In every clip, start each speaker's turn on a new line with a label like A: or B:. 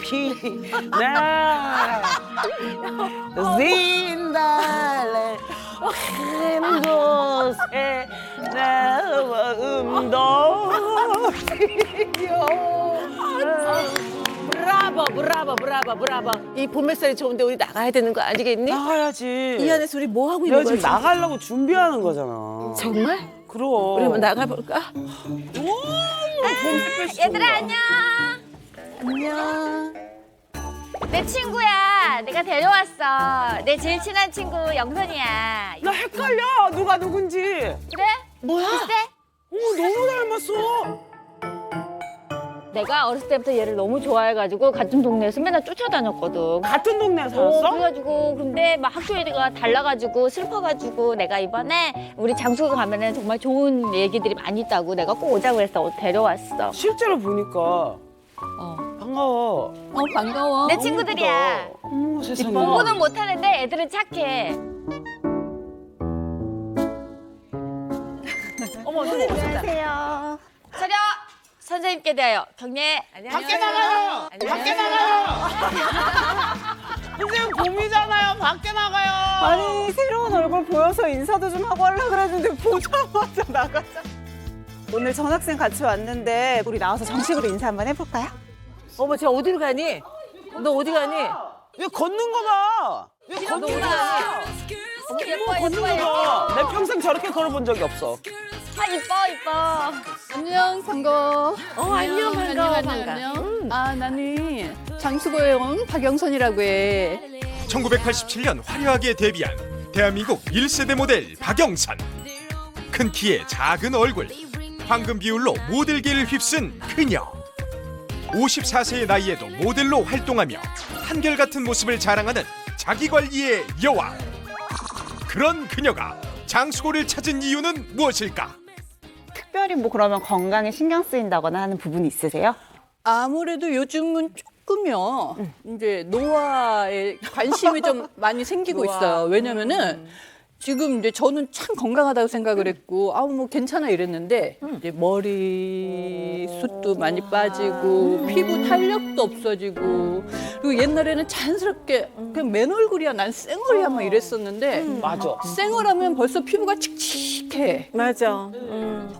A: 피나 진달래 한 곳에 내 마음도
B: 브라보, 브라보, 브라보, 브라보. 이 봄햇살이 좋은데 우리 나가야 되는 거 아니겠니?
A: 나가야지.
B: 이 안에서 우리 뭐 하고
A: 내가
B: 있는
A: 지금
B: 거야?
A: 나가려고 준비하는 거잖아.
B: 정말?
A: 그럼.
B: 우리 한번 나가볼까?
C: 얘들아 안녕.
B: 안녕.
C: 내 친구야. 내가 데려왔어. 내 제일 친한 친구 영선이야.
A: 나 헷갈려. 누가 누군지.
C: 그래?
B: 뭐야?
C: 비슷해?
A: 너무 닮았어.
C: 내가 어렸을 때부터 얘를 너무 좋아해가지고 같은 동네에서 맨날 쫓아다녔거든.
A: 같은 동네에 살았어?
C: 그래가지고 근데 막 학교가 달라가지고 슬퍼가지고 내가 이번에 우리 장수가 가면은 정말 좋은 얘기들이 많이 있다고 내가 꼭 오자고 해서 데려왔어.
A: 실제로 보니까 반가워.
B: 반가워.
C: 내 친구들이야.
A: 어머 세상에.
C: 공부는 못하는데 애들은 착해.
B: 어머, 선생님 오셨다.
C: 안녕하세요. 차렷! 선생님께 대하여 경례.
A: 밖에 나가요. 밖에 나가요. 선생님 봄이잖아요. 밖에 나가요.
D: 아니 새로운 얼굴 보여서 인사도 좀 하고 하려고 그랬는데 보자마자 나가자. 오늘 전학생 같이 왔는데 우리 나와서 정식으로 인사 한번 해볼까요?
B: 어머, 쟤 어디로 가니? 너 어디 가니?
A: 왜 걷는 거 봐. 왜 걷는
B: 어디
A: 거
B: 가니?
A: 봐.
C: 어머, 예뻐,
A: 걷는
C: 예뻐,
A: 거
C: 예뻐.
A: 봐. 내 평생 저렇게 걸어본 적이 없어.
C: 아, 이뻐, 이뻐.
E: 안녕, 반가워.
B: 안녕, 반가워,
E: 안녕,
B: 반가워.
E: 안녕. 아, 나는 장수고용 박영선이라고 해.
F: 1987년 화려하게 데뷔한 대한민국 1세대 모델 박영선. 큰 키에 작은 얼굴, 황금 비율로 모델계를 휩쓴 그녀. 54세의 나이에도 모델로 활동하며 한결같은 모습을 자랑하는 자기관리의 여왕. 그런 그녀가 장수고를 찾은 이유는 무엇일까?
D: 특별히 뭐 그러면 건강에 신경 쓰인다거나 하는 부분이 있으세요?
E: 아무래도 요즘은 조금요, 이제 노화에 관심이 좀 많이 생기고 있어요. 왜냐면은 지금 이제 저는 참 건강하다고 생각을 했고, 아우, 뭐 괜찮아 이랬는데, 이제 머리 숱도 많이 빠지고, 피부 탄력도 없어지고, 그리고 옛날에는 자연스럽게 그냥 맨 얼굴이야, 난 쌩얼이야, 막 이랬었는데,
A: 맞아.
E: 쌩얼하면 벌써 피부가 칙칙해.
B: 맞아.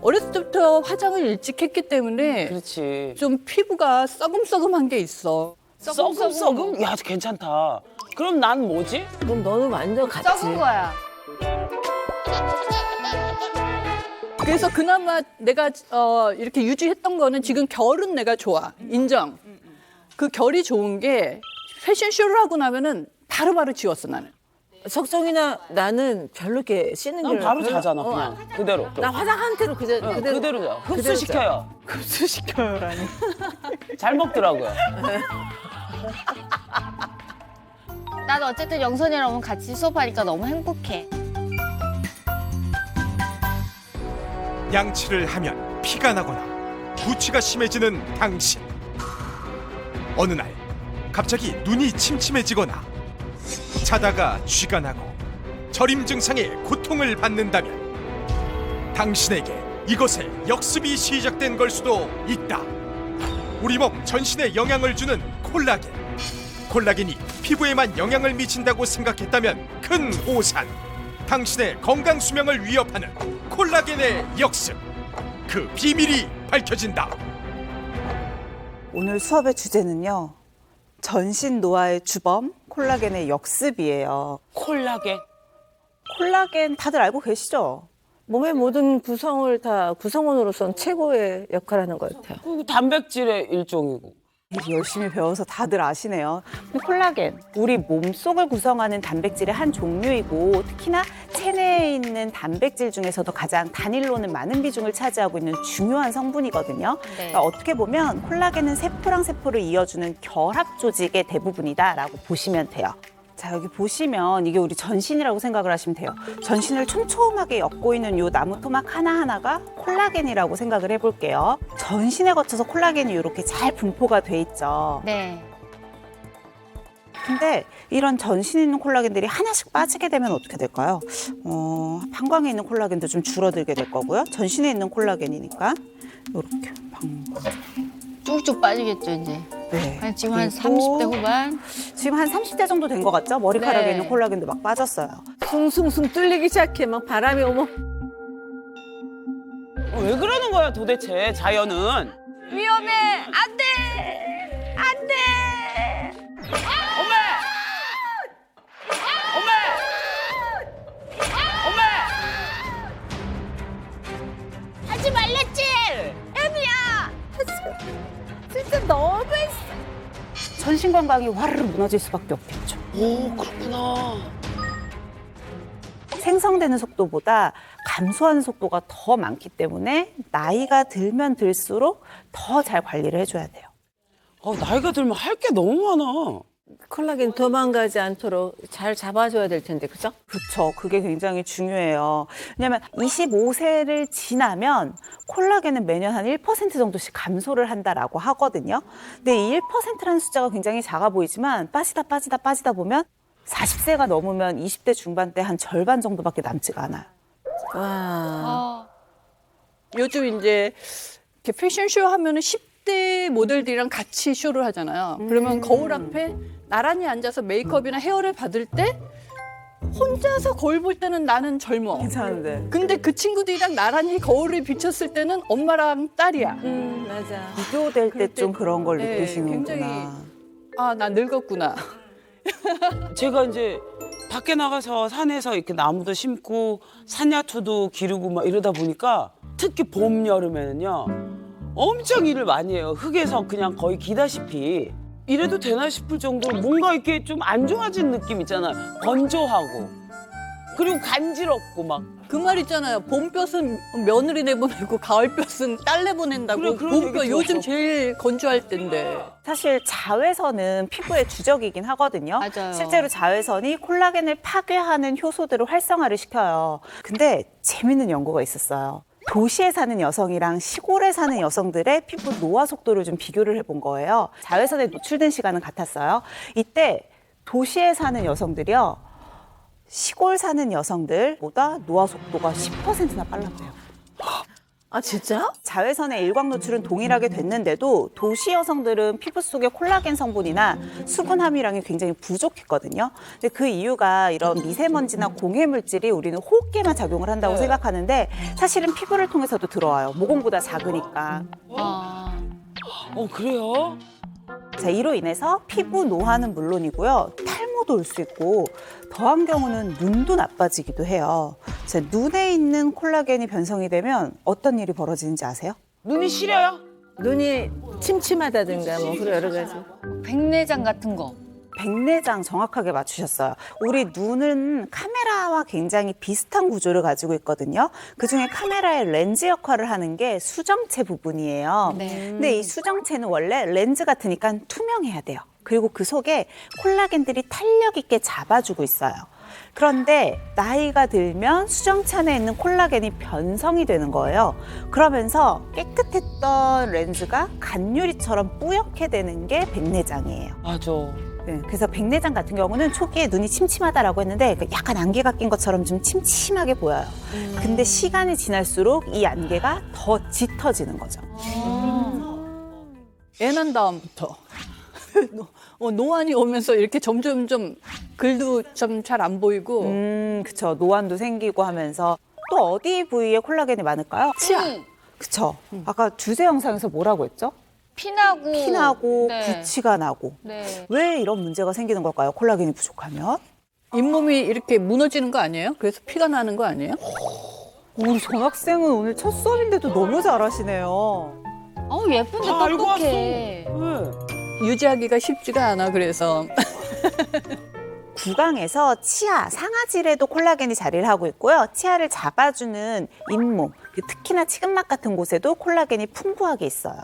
E: 어렸을 때부터 화장을 일찍 했기 때문에
A: 그렇지.
E: 좀 피부가 썩음썩음한 게 있어.
A: 썩음? 야, 괜찮다. 그럼 난 뭐지?
B: 그럼 너는 완전 같이.
C: 썩은 거야.
E: 그래서 그나마 내가 이렇게 유지했던 거는 지금 결은 내가 좋아. 인정. 그 결이 좋은 게 패션쇼를 하고 나면은 바로바로 지웠어, 나는.
B: 석정이나 나는 별로 이렇게 씻는
A: 난
B: 게
A: 바로 자잖아, 그냥. 그대로.
B: 나 화장한 태로 그대로.
A: 그대로 자. 흡수시켜요.
D: 흡수시켜요라니.
A: 잘 먹더라고요.
C: 나도 어쨌든 영선이랑 오늘 같이 수업하니까 너무 행복해.
F: 양치를 하면 피가 나거나 부취가 심해지는 당신. 어느 날 갑자기 눈이 침침해지거나 자다가 쥐가 나고 저림 증상의 고통을 받는다면 당신에게 이것의 역습이 시작된 걸 수도 있다. 우리 몸 전신에 영향을 주는 콜라겐. 콜라겐이 피부에만 영향을 미친다고 생각했다면 큰 오산. 당신의 건강 수명을 위협하는 콜라겐의 역습. 그 비밀이 밝혀진다.
D: 오늘 수업의 주제는요. 전신 노화의 주범 콜라겐의 역습이에요.
A: 콜라겐.
D: 콜라겐 다들 알고 계시죠?
B: 몸의 모든 구성을 다 구성원으로서는 최고의 역할을 하는 것 같아요.
A: 그 단백질의 일종이고.
D: 열심히 배워서 다들 아시네요. 근데 콜라겐, 우리 몸 속을 구성하는 단백질의 한 종류이고 특히나 체내에 있는 단백질 중에서도 가장 단일로는 많은 비중을 차지하고 있는 중요한 성분이거든요. 그러니까 어떻게 보면 콜라겐은 세포랑 세포를 이어주는 결합 조직의 대부분이다라고 보시면 돼요. 자, 여기 보시면 이게 우리 전신이라고 생각을 하시면 돼요. 전신을 촘촘하게 엮고 있는 요 나무 토막 하나하나가 콜라겐이라고 생각을 해볼게요. 전신에 거쳐서 콜라겐이 이렇게 잘 분포가 돼 있죠.
C: 네.
D: 근데 이런 전신에 있는 콜라겐들이 하나씩 빠지게 되면 어떻게 될까요? 방광에 있는 콜라겐도 좀 줄어들게 될 거고요. 전신에 있는 콜라겐이니까 이렇게 방광.
C: 쭉쭉 빠지겠죠, 이제.
D: 네.
C: 아니, 지금 한
D: 그리고
C: 30대 후반?
D: 지금 한 30대 정도 된 것 같죠? 머리카락에
C: 네.
D: 있는 콜라겐도 막 빠졌어요.
B: 숭숭숭 뚫리기 시작해. 막 바람이 오면
A: 왜 그러는 거야 도대체 자연은?
C: 위험해! 안 돼! 안 돼!
A: 어메! 어메! 어메!
C: 하지 말랬지! 애미야!
B: 진짜 너무했어.
D: 전신 건강이 와르르 무너질 수밖에 없겠죠.
A: 오 그렇구나.
D: 생성되는 속도보다 감소하는 속도가 더 많기 때문에 나이가 들면 들수록 더 잘 관리를 해줘야 돼요.
A: 나이가 들면 할 게 너무 많아.
B: 콜라겐 도망가지 않도록 잘 잡아줘야 될 텐데, 그죠?
D: 그렇죠. 그게 굉장히 중요해요. 왜냐하면 25세를 지나면 콜라겐은 매년 한 1% 정도씩 감소를 한다라고 하거든요. 근데 이 1%라는 숫자가 굉장히 작아 보이지만 빠지다 보면 40세가 넘으면 20대 중반 때 한 절반 정도밖에 남지가 않아요.
B: 와.
E: 요즘 이제 이렇게 패션쇼 하면은 10대 모델들이랑 같이 쇼를 하잖아요. 그러면 거울 앞에 나란히 앉아서 메이크업이나 헤어를 받을 때 혼자서 거울 볼 때는 나는 젊어.
D: 괜찮은데.
E: 근데 그 친구들이랑 나란히 거울을 비쳤을 때는 엄마랑 딸이야.
B: 맞아.
D: 비교될 때 좀 그런 걸
E: 네,
D: 느끼시는구나.
E: 굉장히 아, 나 늙었구나.
A: 제가 이제 밖에 나가서 산에서 이렇게 나무도 심고 산야초도 기르고 막 이러다 보니까 특히 봄 여름에는요 엄청 일을 많이 해요. 흙에서 그냥 거의 기다시피 이래도 되나 싶을 정도로 뭔가 이렇게 좀 안 좋아진 느낌 있잖아요. 건조하고 그리고 간지럽고 막.
E: 그 말 있잖아요. 봄볕은 며느리 내보내고 가을볕은 딸 내보낸다고.
A: 그래, 그런
E: 봄볕
A: 얘기
E: 요즘
A: 들었어.
E: 제일 건조할 때인데.
D: 사실 자외선은 피부의 주적이긴 하거든요.
C: 맞아요.
D: 실제로 자외선이 콜라겐을 파괴하는 효소들을 활성화를 시켜요. 근데 재밌는 연구가 있었어요. 도시에 사는 여성이랑 시골에 사는 여성들의 피부 노화 속도를 좀 비교를 해본 거예요. 자외선에 노출된 시간은 같았어요. 이때 도시에 사는 여성들이요. 시골 사는 여성들보다 노화 속도가 10%나 빨랐대요.
B: 아, 진짜?
D: 자외선의 일광 노출은 동일하게 됐는데도 도시 여성들은 피부 속의 콜라겐 성분이나 수분 함유량이 굉장히 부족했거든요. 근데 그 이유가 이런 미세먼지나 공해 물질이 우리는 호흡기에만 작용을 한다고 생각하는데 사실은 피부를 통해서도 들어와요. 모공보다 작으니까.
A: 그래요?
D: 자, 이로 인해서 피부 노화는 물론이고요. 탈모도 올 수 있고 더한 경우는 눈도 나빠지기도 해요. 자, 눈에 있는 콜라겐이 변성이 되면 어떤 일이 벌어지는지 아세요?
A: 눈이 시려요?
B: 눈이 침침하다든가 뭐 그런 여러 가지.
C: 백내장 같은 거.
D: 백내장 정확하게 맞추셨어요. 우리 눈은 카메라와 굉장히 비슷한 구조를 가지고 있거든요. 그중에 카메라의 렌즈 역할을 하는 게 수정체 부분이에요.
C: 네.
D: 근데 이 수정체는 원래 렌즈 같으니까 투명해야 돼요. 그리고 그 속에 콜라겐들이 탄력 있게 잡아주고 있어요. 그런데 나이가 들면 수정체 안에 있는 콜라겐이 변성이 되는 거예요. 그러면서 깨끗했던 렌즈가 간유리처럼 뿌옇게 되는 게 백내장이에요.
A: 맞아.
D: 네, 그래서 백내장 같은 경우는 초기에 눈이 침침하다라고 했는데 약간 안개가 낀 것처럼 좀 침침하게 보여요. 근데 시간이 지날수록 이 안개가 더 짙어지는 거죠.
E: 애 난 다음부터 노안이 오면서 이렇게 점점 좀 글도 좀 잘 안 보이고
D: 그쵸. 노안도 생기고 하면서 또 어디 부위에 콜라겐이 많을까요?
E: 치아.
D: 그쵸. 아까 주제 영상에서 뭐라고 했죠?
C: 피나고.
D: 피나고
C: 네.
D: 구취가 나고.
C: 네.
D: 왜 이런 문제가 생기는 걸까요? 콜라겐이 부족하면?
E: 잇몸이 이렇게 무너지는 거 아니에요? 그래서 피가 나는 거 아니에요?
D: 우리 전학생은 오늘 첫 수업인데도 너무 잘하시네요.
C: 예쁜데
A: 다 알고 왔어.
C: 똑똑해.
A: 네.
E: 유지하기가 쉽지가 않아. 그래서
D: 구강에서 치아, 상아질에도 콜라겐이 자리를 하고 있고요. 치아를 잡아주는 잇몸, 특히나 치근막 같은 곳에도 콜라겐이 풍부하게 있어요.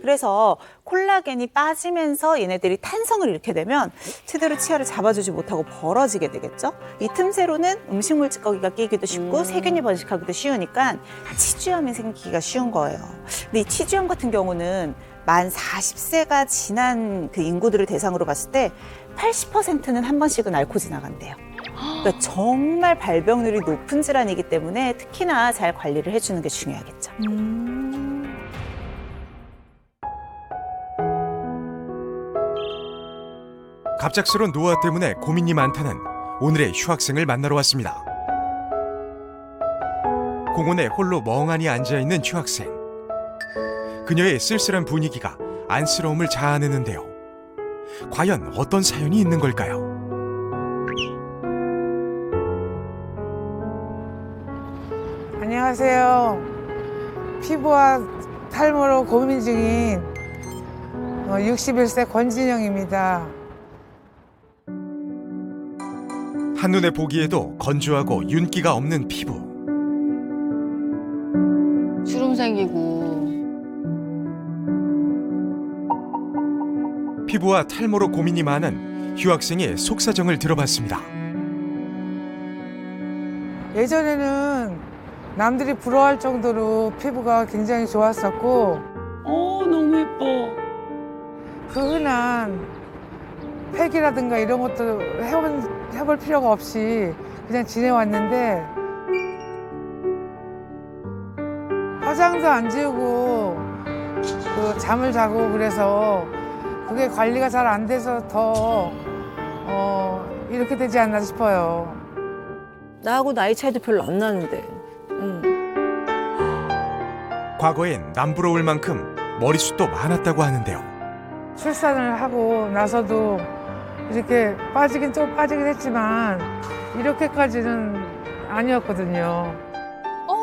D: 그래서 콜라겐이 빠지면서 얘네들이 탄성을 잃게 되면 제대로 치아를 잡아주지 못하고 벌어지게 되겠죠. 이 틈새로는 음식물 찌꺼기가 끼기도 쉽고 세균이 번식하기도 쉬우니까 치주염이 생기기가 쉬운 거예요. 근데 이 치주염 같은 경우는 만 40세가 지난 그 인구들을 대상으로 봤을 때 80%는 한 번씩은 앓고 지나간대요. 그러니까 정말 발병률이 높은 질환이기 때문에 특히나 잘 관리를 해주는 게 중요하겠죠.
F: 갑작스러운 노화 때문에 고민이 많다는 오늘의 휴학생을 만나러 왔습니다. 공원에 홀로 멍하니 앉아있는 휴학생. 그녀의 쓸쓸한 분위기가 안쓰러움을 자아내는데요. 과연 어떤 사연이 있는 걸까요?
G: 안녕하세요. 피부와 탈모로 고민 중인 61세 권진영입니다.
F: 한눈에 보기에도 건조하고 윤기가 없는 피부.
H: 주름 생기고
F: 피부와 탈모로 고민이 많은 휴학생의 속사정을 들어봤습니다.
G: 예전에는 남들이 부러워할 정도로 피부가 굉장히 좋았었고
A: 너무 예뻐.
G: 그 흔한 팩이라든가 이런 것도 해볼 필요가 없이 그냥 지내왔는데 화장도 안 지우고 잠을 자고 그래서 그게 관리가 잘 안 돼서 더 이렇게 되지 않나 싶어요.
B: 나하고 나이 차이도 별로 안 나는데.
F: 과거엔 남부러울 만큼 머리숱도 많았다고 하는데요.
G: 출산을 하고 나서도 이렇게 빠지긴 했지만 이렇게까지는 아니었거든요.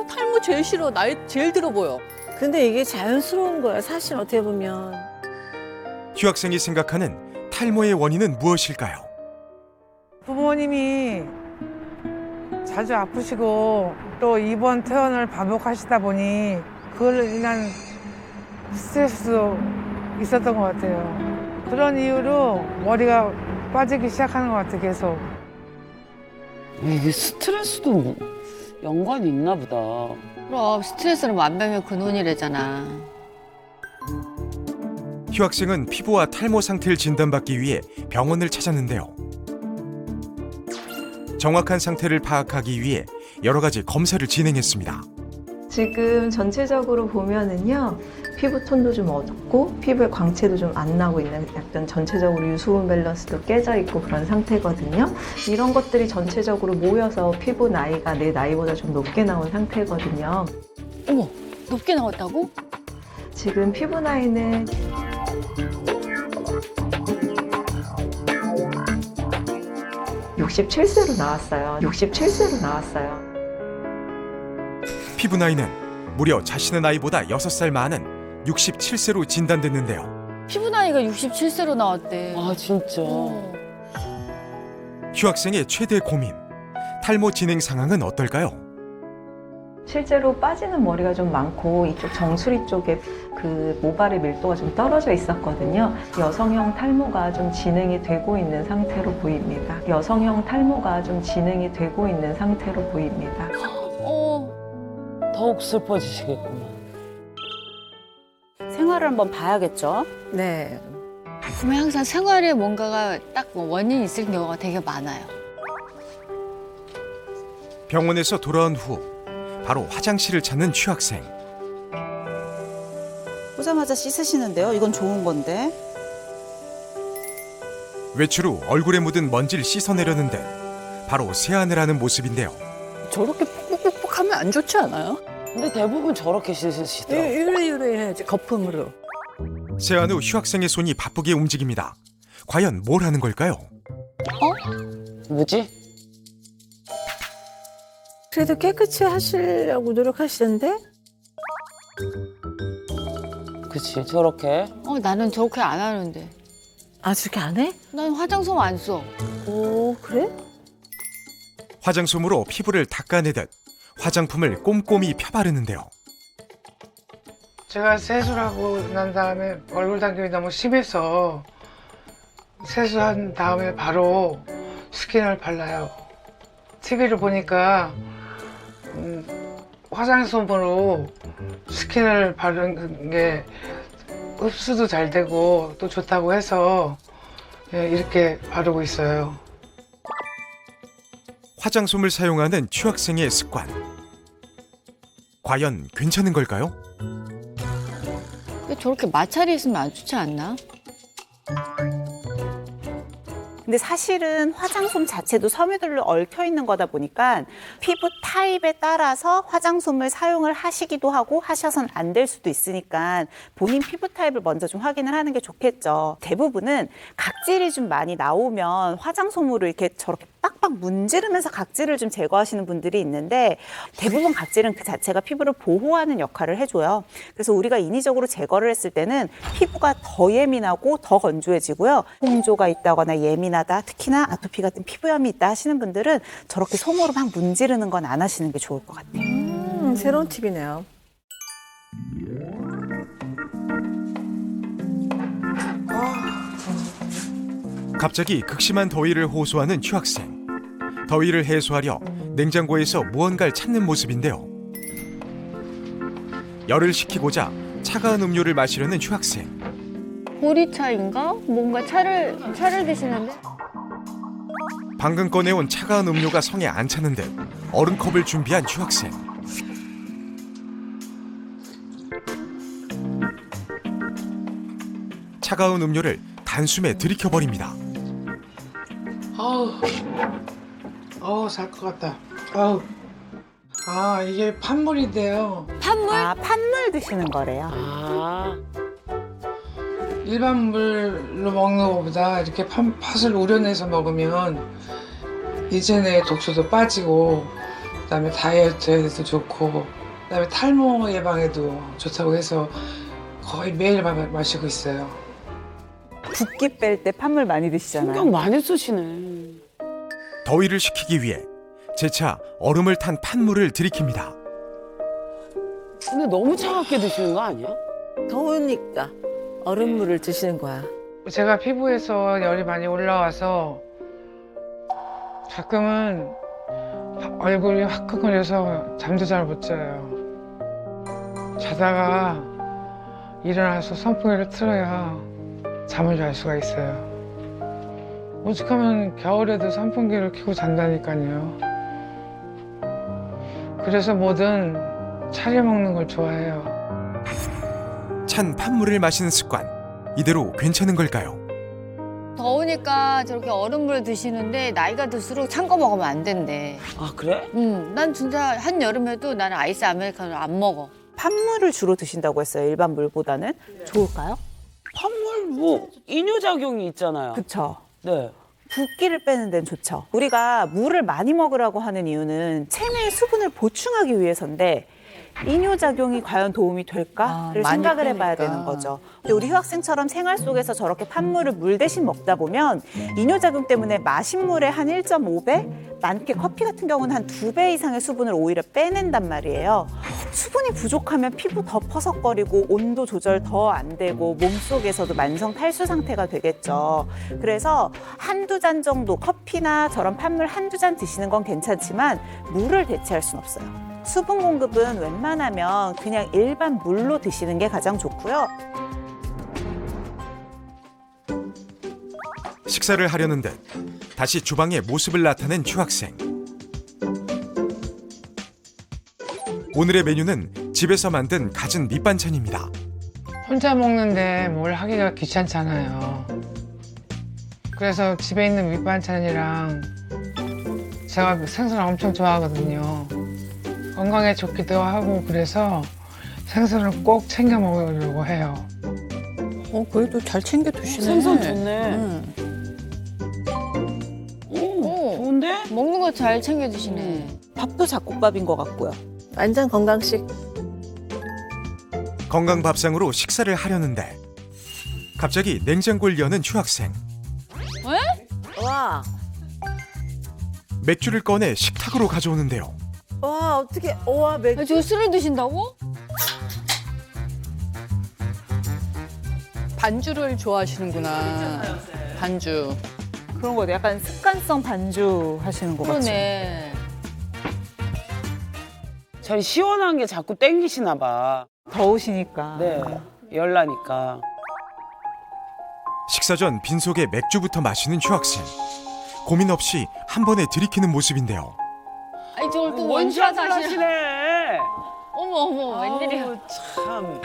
E: 탈모 제일 싫어. 나이 제일 들어 보여.
B: 근데 이게 자연스러운 거야, 사실 어떻게 보면.
F: 휴학생이 생각하는 탈모의 원인은 무엇일까요?
G: 부모님이 자주 아프시고 또 입원 퇴원을 반복하시다 보니 그걸로 인한 스트레스도 있었던 것 같아요. 그런 이유로 머리가 빠지기 시작하는 것 같아요, 계속.
A: 이게 스트레스도 연관이 있나 보다.
H: 그럼 스트레스는 만병의 근원이래잖아.
F: 휴학생은 피부와 탈모 상태를 진단받기 위해 병원을 찾았는데요. 정확한 상태를 파악하기 위해 여러 가지 검사를 진행했습니다.
I: 지금 전체적으로 보면은요, 피부톤도 좀 어둡고 피부의 광채도 좀 안 나고 있는, 약간 전체적으로 유수분 밸런스도 깨져 있고 그런 상태거든요. 이런 것들이 전체적으로 모여서 피부 나이가 내 나이보다 좀 높게 나온 상태거든요.
H: 어머, 높게 나왔다고?
I: 지금 피부 나이는 67세로 나왔어요. 67세로 나왔어요.
F: 피부 나이는 무려 자신의 나이보다 6살 많은 67세로 진단됐는데요.
H: 피부 나이가 67세로 나왔대.
A: 아 진짜.
F: 휴학생의 최대 고민, 탈모 진행 상황은 어떨까요?
I: 실제로 빠지는 머리가 좀 많고 이쪽 정수리 쪽에 그 모발의 밀도가 좀 떨어져 있었거든요. 여성형 탈모가 좀 진행이 되고 있는 상태로 보입니다. 여성형 탈모가 좀 진행이 되고 있는 상태로 보입니다.
A: 더욱 슬퍼지시겠구만.
D: 생활을 한번 봐야겠죠.
B: 네.
H: 보면 항상 생활에 뭔가가 딱 원인이 있을 경우가 되게 많아요.
F: 병원에서 돌아온 후 바로 화장실을 찾는 휴학생.
D: 오자마자 씻으시는데요. 이건 좋은 건데.
F: 외출 후 얼굴에 묻은 먼지를 씻어내려는 듯 바로 세안을 하는 모습인데요.
E: 저렇게 푹푹푹 하면 안 좋지 않아요?
A: 근데 대부분 저렇게 씻으시더라고.
B: 유래유래 해야지, 거품으로.
F: 세안 후 휴학생의 손이 바쁘게 움직입니다. 과연 뭘 하는 걸까요?
A: 뭐지?
B: 그래도 깨끗이 하시려고 노력하시던데?
A: 그치 저렇게.
H: 나는 저렇게 안 하는데.
B: 아, 저렇게 안 해?
H: 난 화장솜 안 써.
B: 오, 그래?
F: 화장솜으로 피부를 닦아내듯 화장품을 꼼꼼히 펴바르는데요.
G: 제가 세수를 하고 난 다음에 얼굴 당김이 너무 심해서 세수한 다음에 바로 스킨을 발라요. TV를 보니까 화장솜으로 스킨을 바르는 게 흡수도 잘 되고 또 좋다고 해서 이렇게 바르고 있어요.
F: 화장솜을 사용하는 휴학생의 습관. 과연 괜찮은 걸까요?
H: 근데 저렇게 마찰이 있으면 안 좋지 않나?
D: 근데 사실은 화장솜 자체도 섬유들로 얽혀 있는 거다 보니까 피부 타입에 따라서 화장솜을 사용을 하시기도 하고 하셔선 안 될 수도 있으니까 본인 피부 타입을 먼저 좀 확인을 하는 게 좋겠죠. 대부분은 각질이 좀 많이 나오면 화장솜으로 이렇게 저렇게 빡빡 문지르면서 각질을 좀 제거하시는 분들이 있는데 대부분 각질은 그 자체가 피부를 보호하는 역할을 해줘요. 그래서 우리가 인위적으로 제거를 했을 때는 피부가 더 예민하고 더 건조해지고요. 홍조가 있다거나 예민하다, 특히나 아토피 같은 피부염이 있다 하시는 분들은 저렇게 솜으로 막 문지르는 건 안 하시는 게 좋을 것 같아요.
B: 새로운 팁이네요.
F: 갑자기 극심한 더위를 호소하는 취학생. 더위를 해소하려 냉장고에서 무언가를 찾는 모습인데요. 열을 식히고자 차가운 음료를 마시려는 취학생.
H: 보리차인가? 뭔가 차를 드시는데?
F: 방금 꺼내온 차가운 음료가 성에 안 차는 듯 얼음컵을 준비한 취학생. 차가운 음료를 단숨에 들이켜버립니다.
G: 아우, 살 것 같다. 아우. 아, 이게 판물인데요.
H: 판물?
D: 아, 판물 드시는 거래요.
A: 아,
G: 일반 물로 먹는 것보다 이렇게 팥을 우려내서 먹으면 이제는 독소도 빠지고 그다음에 다이어트에도 좋고 그다음에 탈모 예방에도 좋다고 해서 거의 매일 마시고 있어요.
D: 붓기 뺄 때 판물 많이 드시잖아요.
A: 신경 많이 쓰시네.
F: 더위를 식히기 위해 재차 얼음을 탄 판물을 들이킵니다.
A: 근데 너무 차갑게 드시는 거 아니야?
B: 더우니까 얼음물을 드시는 거야.
G: 제가 피부에서 열이 많이 올라와서 가끔은 얼굴이 화끈거려서 잠도 잘 못 자요. 자다가 일어나서 선풍기를 틀어야 잠을 잘 수가 있어요. 오죽하면 겨울에도 선풍기를 켜고 잔다니까요. 그래서 뭐든 차려 먹는 걸 좋아해요.
F: 찬 판물을 마시는 습관, 이대로 괜찮은 걸까요?
H: 더우니까 저렇게 얼음물 드시는데 나이가 들수록 찬 거 먹으면 안 된대.
A: 아, 그래?
H: 난 진짜 한여름에도 나는 아이스 아메리카노 안 먹어.
D: 판물을 주로 드신다고 했어요. 일반 물보다는. 좋을까요?
A: 판물 뭐 이뇨작용이 있잖아요.
D: 그쵸.
A: 네.
D: 붓기를 빼는 데는 좋죠. 우리가 물을 많이 먹으라고 하는 이유는 체내의 수분을 보충하기 위해서인데 이뇨작용이 과연 도움이 될까를
B: 많이
D: 생각을 해봐야
B: 빼니까.
D: 되는 거죠. 근데 우리 휴학생처럼 생활 속에서 저렇게 판물을 물 대신 먹다 보면 이뇨작용 때문에 마신 물의 한 1.5배? 많게 커피 같은 경우는 한 2배 이상의 수분을 오히려 빼낸단 말이에요. 수분이 부족하면 피부 더 퍼석거리고 온도 조절 더 안 되고 몸속에서도 만성 탈수 상태가 되겠죠. 그래서 한두 잔 정도 커피나 저런 판물 한두 잔 드시는 건 괜찮지만 물을 대체할 수는 없어요. 수분 공급은 웬만하면 그냥 일반 물로 드시는 게 가장 좋고요.
F: 식사를 하려는 듯 다시 주방에 모습을 나타낸 취학생. 오늘의 메뉴는 집에서 만든 갖은 밑반찬입니다.
G: 혼자 먹는데 뭘 하기가 귀찮잖아요. 그래서 집에 있는 밑반찬이랑 제가 생선을 엄청 좋아하거든요. 건강에 좋기도 하고 그래서 생선을 꼭 챙겨 먹으려고 해요.
E: 그래도 잘 챙겨 드시네.
A: 생선 좋네.
E: 응.
A: 오, 좋은데?
H: 먹는 거 잘 챙겨 드시네.
D: 밥도 잡곡밥인 것 같고요.
B: 완전 건강식.
F: 건강 밥상으로 식사를 하려는데 갑자기 냉장고를 여는 취학생.
B: 와,
F: 맥주를 꺼내 식탁으로 가져오는데요.
B: 와 어떻게? 와 맥주.
H: 저 술을 드신다고?
E: 반주를 좋아하시는구나. 반주.
D: 그런 거 약간 습관성 반주 하시는 것 같죠.
H: 그러네.
A: 전 시원한 게 자꾸 땡기시나 봐.
D: 더우시니까.
A: 네. 열나니까.
F: 식사 전 빈속에 맥주부터 마시는 취학생. 고민 없이 한 번에 들이키는 모습인데요.
H: 아니 저걸 또
A: 원샷
H: 원샷 하시네.
A: 하시네.
H: 어머 웬일이야.
A: 아우, 참.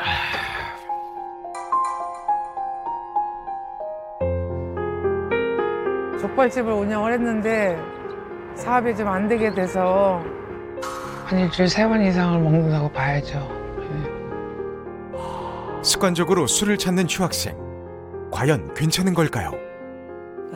G: 족발집을 운영을 했는데 사업이 좀 안 되게 돼서 한 일주일에 3번 이상을 먹는다고 봐야죠.
F: 습관적으로 술을 찾는 휴학생. 과연 괜찮은 걸까요?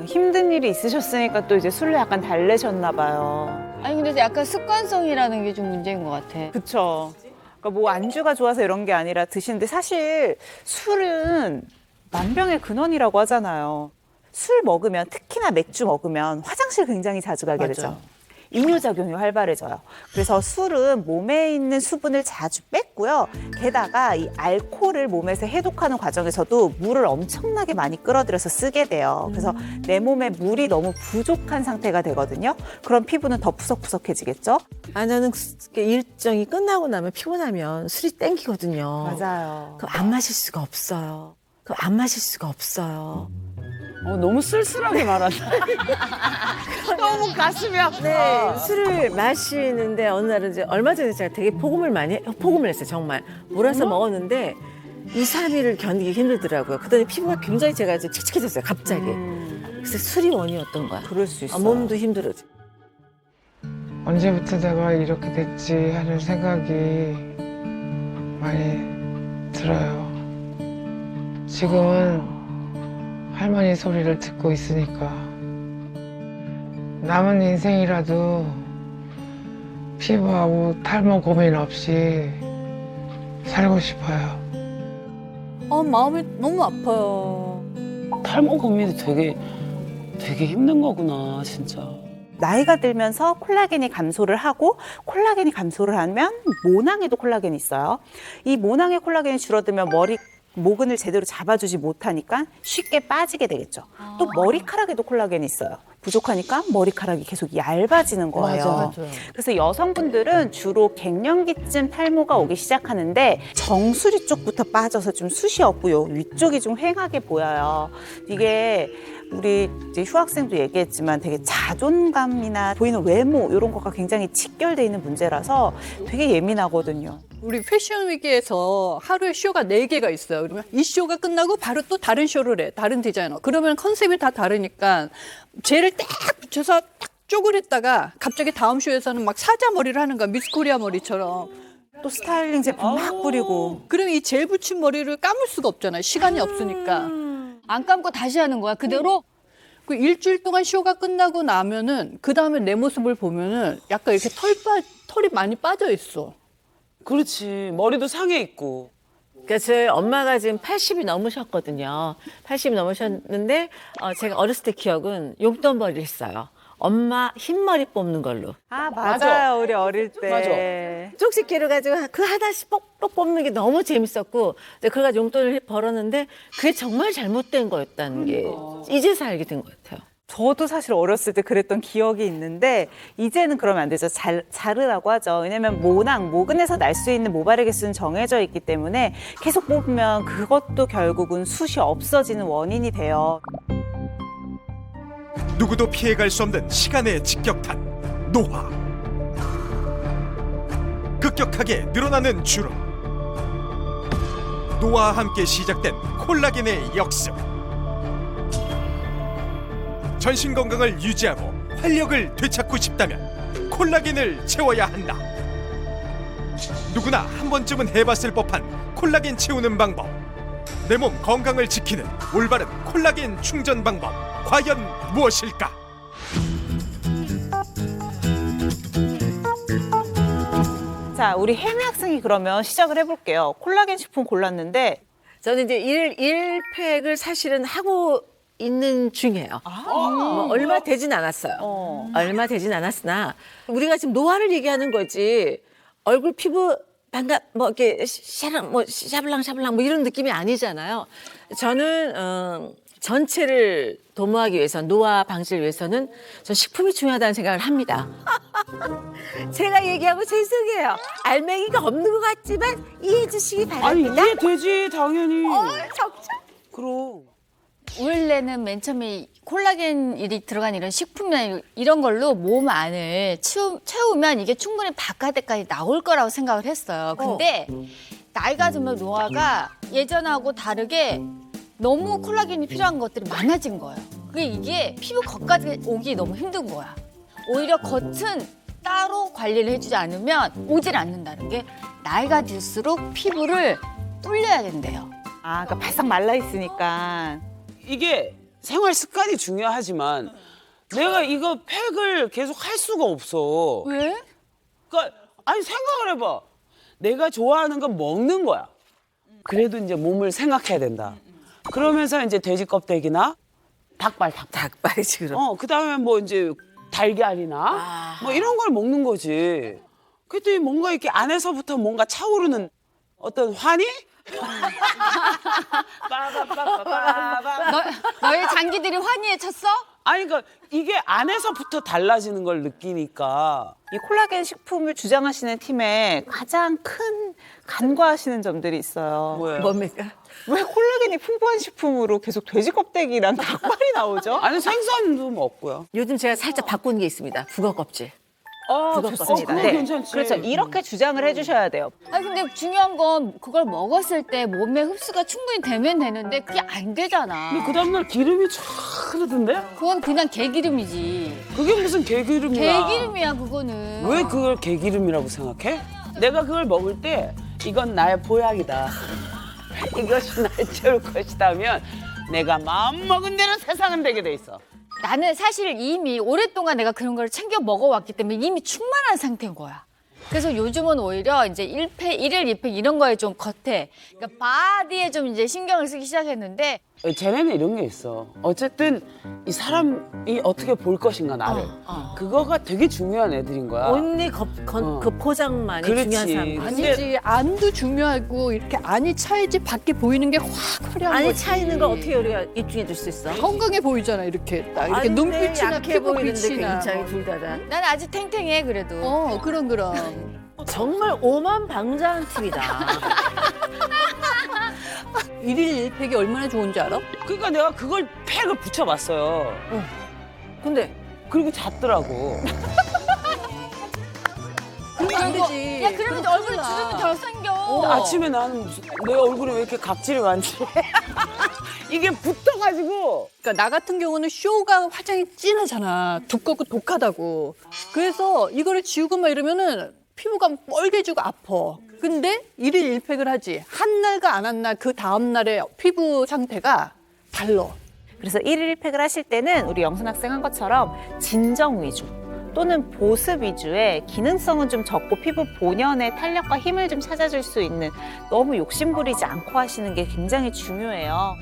D: 힘든 일이 있으셨으니까 또 이제 술을 약간 달래셨나 봐요.
H: 아니 근데 약간 습관성이라는 게 좀 문제인 것 같아.
D: 그쵸. 그러니까 뭐 안주가 좋아서 이런 게 아니라 드시는데 사실 술은 만병의 근원이라고 하잖아요. 술 먹으면 특히나 맥주 먹으면 화장실 굉장히 자주 가게 되죠. 이뇨작용이 활발해져요. 그래서 술은 몸에 있는 수분을 자주 뺐고요. 게다가 이 알코올을 몸에서 해독하는 과정에서도 물을 엄청나게 많이 끌어들여서 쓰게 돼요. 그래서 내 몸에 물이 너무 부족한 상태가 되거든요. 그럼 피부는 더 푸석푸석해지겠죠?
B: 아, 나는 일정이 끝나고 나면 피곤하면 술이 땡기거든요.
D: 맞아요.
B: 그럼 안 마실 수가 없어요.
A: 너무 쓸쓸하게 말한다. 너무 가슴이 아파.
B: 네, 술을 마시는데 어느 날은 이제 얼마 전에 제가 되게 폭음을 했어요. 정말 몰아서 먹었는데 2, 3일을 견디기 힘들더라고요. 그러더니 피부가 굉장히 제가 이제 칙칙해졌어요. 갑자기. 그래서 술이 원인이었던 거야.
D: 그럴 수 있어요.
B: 몸도 힘들어져.
G: 언제부터 내가 이렇게 됐지 하는 생각이 많이 들어요. 지금은 할머니 소리를 듣고 있으니까 남은 인생이라도 피부하고 탈모 고민 없이 살고 싶어요.
E: 마음이 너무 아파요.
A: 탈모 고민이 되게 힘든 거구나, 진짜.
D: 나이가 들면서 콜라겐이 감소를 하고 콜라겐이 감소를 하면 모낭에도 콜라겐이 있어요. 이 모낭의 콜라겐이 줄어들면 모근을 제대로 잡아주지 못하니까 쉽게 빠지게 되겠죠. 또 머리카락에도 콜라겐이 있어요. 부족하니까 머리카락이 계속 얇아지는 거예요.
B: 맞아요.
D: 그래서 여성분들은 주로 갱년기쯤 탈모가 오기 시작하는데 정수리 쪽부터 빠져서 좀 숱이 없고요. 위쪽이 좀 휑하게 보여요. 이게 우리 이제 휴학생도 얘기했지만 되게 자존감이나 보이는 외모 이런 거가 굉장히 직결돼 있는 문제라서 되게 예민하거든요.
E: 우리 패션 위기에서 하루에 쇼가 4개가 있어요. 그러면 이 쇼가 끝나고 바로 또 다른 쇼를 해. 다른 디자이너. 그러면 컨셉이 다 다르니까 젤을 딱 붙여서 딱 쪼그렸다가 갑자기 다음 쇼에서는 막 사자 머리를 하는 거야. 미스 코리아 머리처럼.
D: 또 스타일링 제품 막 뿌리고.
E: 그러면 이 젤 붙인 머리를 감을 수가 없잖아요. 시간이 없으니까.
H: 안 감고 다시 하는 거야 그대로?
E: 그 일주일 동안 쇼가 끝나고 나면은 그 다음에 내 모습을 보면은 약간 이렇게 털이 많이 빠져 있어.
A: 그렇지. 머리도 상해 있고.
B: 그러니까 저희 엄마가 지금 80이 넘으셨거든요. 80이 넘으셨는데 제가 어렸을 때 기억은 용돈벌이를 했어요. 엄마 흰머리 뽑는 걸로.
D: 아,
A: 맞아.
D: 맞아요. 우리 어릴 때.
B: 쪽집게를 가지고 그 하나씩 뽁뽁 뽑는 게 너무 재밌었고 그래가지고 용돈을 벌었는데 그게 정말 잘못된 거였다는 게 이제서 알게 된 것 같아요.
D: 저도 사실 어렸을 때 그랬던 기억이 있는데 이제는 그러면 안 되죠. 자르라고 하죠. 왜냐면 모근에서 날 수 있는 모발의 개수는 정해져 있기 때문에 계속 뽑으면 그것도 결국은 숱이 없어지는 원인이 돼요.
F: 누구도 피해갈 수 없는 시간의 직격탄 노화. 급격하게 늘어나는 주름. 노화와 함께 시작된 콜라겐의 역습. 전신 건강을 유지하고 활력을 되찾고 싶다면 콜라겐을 채워야 한다. 누구나 한 번쯤은 해봤을 법한 콜라겐 채우는 방법. 내 몸 건강을 지키는 올바른 콜라겐 충전 방법. 과연 무엇일까?
D: 자, 우리 혜미 학생이 그러면 시작을 해볼게요. 콜라겐 식품 골랐는데
B: 저는 이제 1팩을 사실은 하고 있는 중이에요. 뭐 얼마 되진 않았어요. 얼마 되진 않았으나 우리가 지금 노화를 얘기하는 거지 얼굴 피부 뭐 이렇게 샤블랑 뭐 이런 느낌이 아니잖아요. 저는 전체를 도모하기 위해서 노화 방지를 위해서는 전 식품이 중요하다는 생각을 합니다. 제가 얘기하고 죄송해요. 알맹이가 없는 것 같지만 이해해 주시기
A: 아니,
B: 바랍니다.
A: 이해되지, 당연히.
B: 적죠?
A: 그럼.
H: 원래는 맨 처음에 콜라겐이 들어간 이런 식품이나 이런 걸로 몸 안을 채우면 이게 충분히 바깥에까지 나올 거라고 생각을 했어요. 근데 나이가 들면 노화가 예전하고 다르게 너무 콜라겐이 필요한 것들이 많아진 거예요. 그게 이게 피부 겉까지 오기 너무 힘든 거야. 오히려 겉은 따로 관리를 해주지 않으면 오질 않는다는 게 나이가 들수록 피부를 불려야 된대요.
D: 아, 그러니까 바싹 말라 있으니까.
A: 이게 생활 습관이 중요하지만 내가 이거 팩을 계속 할 수가 없어.
H: 왜?
A: 그러니까 아니 생각을 해봐. 내가 좋아하는 건 먹는 거야. 그래도 이제 몸을 생각해야 된다. 그러면서 이제 돼지 껍데기나 닭발.
B: 닭발 지금.
A: 그다음에 뭐 이제 달걀이나 뭐 이런 걸 먹는 거지. 그랬더니 뭔가 이렇게 안에서부터 뭔가 차오르는 어떤 환희?
H: 너의 장기들이 환희에 찼어?
A: 아니 그러니까 이게 안에서부터 달라지는 걸 느끼니까
D: 이 콜라겐 식품을 주장하시는 팀에 가장 큰 간과하시는 점들이 있어요.
A: 뭐예요?
B: 뭡니까?
D: 왜 콜라겐이 풍부한 식품으로 계속 돼지 껍데기랑 닭발이 나오죠?
A: 아니 생선도 먹고요.
B: 요즘 제가 살짝 바꾸는 게 있습니다. 북어 껍질.
D: 좋습니다.
A: 그거 괜찮지.
D: 그렇죠. 이렇게 주장을 해주셔야 돼요.
H: 아니 근데 중요한 건 그걸 먹었을 때 몸에 흡수가 충분히 되면 되는데 그게 안 되잖아.
A: 근데 그 다음날 기름이 쫙 흐르던데?
H: 그건 그냥 개기름이지.
A: 그게 무슨 개기름이야.
H: 개기름이야 그거는.
A: 왜 그걸 개기름이라고 생각해? 내가 그걸 먹을 때 이건 나의 보약이다. 이것이 날 채울 것이다면 내가 마음먹은 대로 세상은 되게 돼 있어.
H: 나는 사실 이미 오랫동안 내가 그런 걸 챙겨 먹어왔기 때문에 이미 충만한 상태인 거야. 그래서 요즘은 오히려 이제 1팩, 1일 2팩 이런 거에 좀 겉에, 그러니까 바디에 좀 이제 신경을 쓰기 시작했는데
A: 쟤네는 이런 게 있어. 어쨌든 이 사람이 어떻게 볼 것인가 나를. 그거가 되게 중요한 애들인 거야.
B: 언니 그 포장만이
A: 그렇지.
B: 중요한 사람.
E: 아니지 안도 중요하고 이렇게 안이 차야지 밖에 보이는 게 확 화려한
B: 안이
E: 거지.
B: 차 있는 걸 어떻게 우리가 입증해 줄 수 있어?
E: 건강해 보이잖아 이렇게 딱 이렇게 눈빛이나
B: 약해
E: 피부
B: 보이는데
E: 빛이나
B: 굉장히 둘 다다.
H: 난 아직 탱탱해 그래도.
E: 그럼
B: 정말 오만방자한 팀이다.
E: 1일 1팩이 얼마나 좋은지 알아?
A: 그러니까 내가 그걸 팩을 붙여봤어요.
B: 근데
A: 그리고 잤더라고.
E: 그러면 안 되지.
H: 야 그러면 얼굴에 주름이 더 생겨.
A: 아침에 나는 무슨 내 얼굴에 왜 이렇게 각질이 많지? 이게 붙어가지고
E: 그러니까 나 같은 경우는 쇼가 화장이 진하잖아. 두껍고 독하다고. 그래서 이거를 지우고 막 이러면은 피부가 뻘개지고 아파. 근데 1일 1팩을 하지. 한 날과 안 한 날 그 다음 날의 피부 상태가 달라.
D: 그래서 1일 1팩을 하실 때는 우리 영순 학생 한 것처럼 진정 위주 또는 보습 위주의 기능성은 좀 적고 피부 본연의 탄력과 힘을 좀 찾아줄 수 있는 너무 욕심부리지 않고 하시는 게 굉장히 중요해요.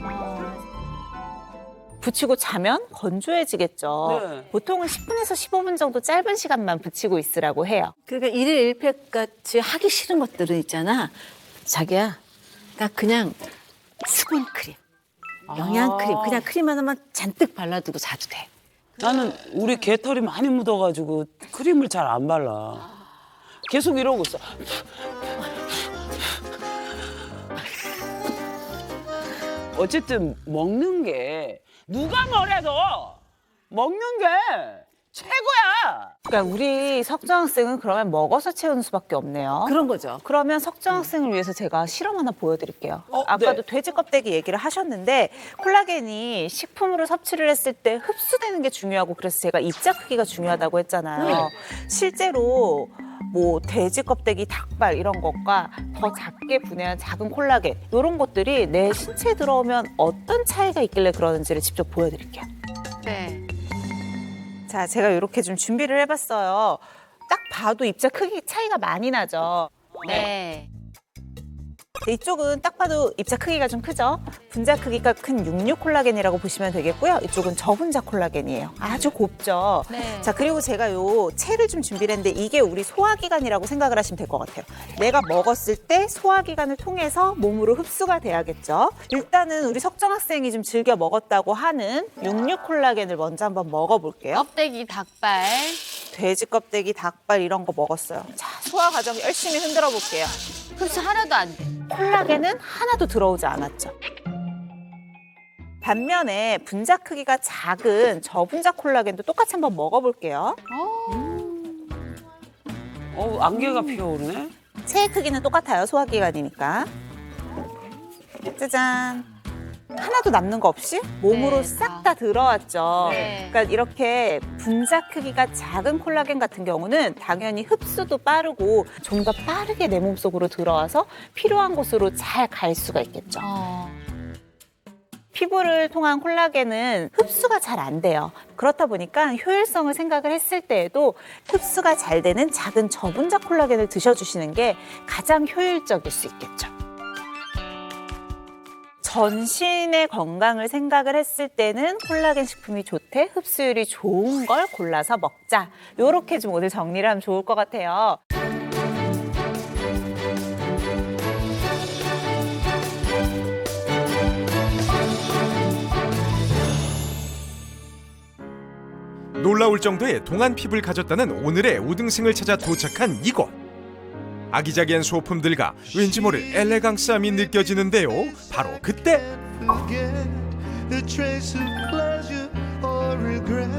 D: 붙이고 자면 건조해지겠죠.
A: 네.
D: 보통은 10분에서 15분 정도 짧은 시간만 붙이고 있으라고 해요.
B: 그러니까 1일 1팩 같이 하기 싫은 것들은 있잖아. 자기야, 그냥 수분 크림, 영양 크림, 그냥 크림 하나만 잔뜩 발라두고 자도 돼.
A: 나는 우리 개털이 많이 묻어가지고 크림을 잘 안 발라. 계속 이러고 있어. 어쨌든 먹는 게 누가 뭐래도 먹는 게 최고야.
D: 그러니까 우리 석정 학생은 그러면 먹어서 채우는 수밖에 없네요.
B: 그런 거죠.
D: 그러면 석정 학생을 위해서 제가 실험 하나 보여드릴게요. 아까도
A: 네.
D: 돼지 껍데기 얘기를 하셨는데 콜라겐이 식품으로 섭취를 했을 때 흡수되는 게 중요하고 그래서 제가 입자 크기가 중요하다고 했잖아요. 실제로 뭐 돼지 껍데기, 닭발 이런 것과 더 작게 분해한 작은 콜라겐 이런 것들이 내 신체에 들어오면 어떤 차이가 있길래 그러는지를 직접 보여드릴게요.
H: 네.
D: 자, 제가 이렇게 좀 준비를 해봤어요. 딱 봐도 입자 크기 차이가 많이 나죠.
H: 네.
D: 이쪽은 딱 봐도 입자 크기가 좀 크죠? 분자 크기가 큰 66 콜라겐이라고 보시면 되겠고요. 이쪽은 저분자 콜라겐이에요. 아주 곱죠?
H: 네.
D: 자, 그리고 제가 요 채를 좀 준비를 했는데 이게 우리 소화기관이라고 생각을 하시면 될 것 같아요. 내가 먹었을 때 소화기관을 통해서 몸으로 흡수가 돼야겠죠? 일단은 우리 석정 학생이 좀 즐겨 먹었다고 하는 66 콜라겐을 먼저 한번 먹어볼게요.
H: 껍데기 닭발.
D: 돼지 껍데기, 닭발 이런 거 먹었어요. 자, 소화 과정 열심히 흔들어 볼게요.
H: 흡수 하나도 안 돼.
D: 콜라겐은 하나도 들어오지 않았죠. 반면에 분자 크기가 작은 저분자 콜라겐도 똑같이 한번 먹어볼게요.
A: 안개가 피어오르네.
D: 체의 크기는 똑같아요. 소화기관이니까. 짜잔. 하나도 남는 거 없이 몸으로
H: 네.
D: 싹 다 들어왔죠.
H: 네.
D: 그러니까 이렇게 분자 크기가 작은 콜라겐 같은 경우는 당연히 흡수도 빠르고 좀 더 빠르게 내 몸속으로 들어와서 필요한 곳으로 잘 갈 수가 있겠죠. 피부를 통한 콜라겐은 흡수가 잘 안 돼요. 그렇다 보니까 효율성을 생각을 했을 때에도 흡수가 잘 되는 작은 저분자 콜라겐을 드셔주시는 게 가장 효율적일 수 있겠죠. 전신의 건강을 생각을 했을 때는 콜라겐 식품이 좋대, 흡수율이 좋은 걸 골라서 먹자. 요렇게 좀 오늘 정리를 하면 좋을 것 같아요.
F: 놀라울 정도의 동안 피부를 가졌다는 오늘의 우등생을 찾아 도착한 이곳. 아기자기한 소품들과 왠지 모를 엘레강스함이 느껴지는데요. 바로 그때
J: A trace of pleasure or regret.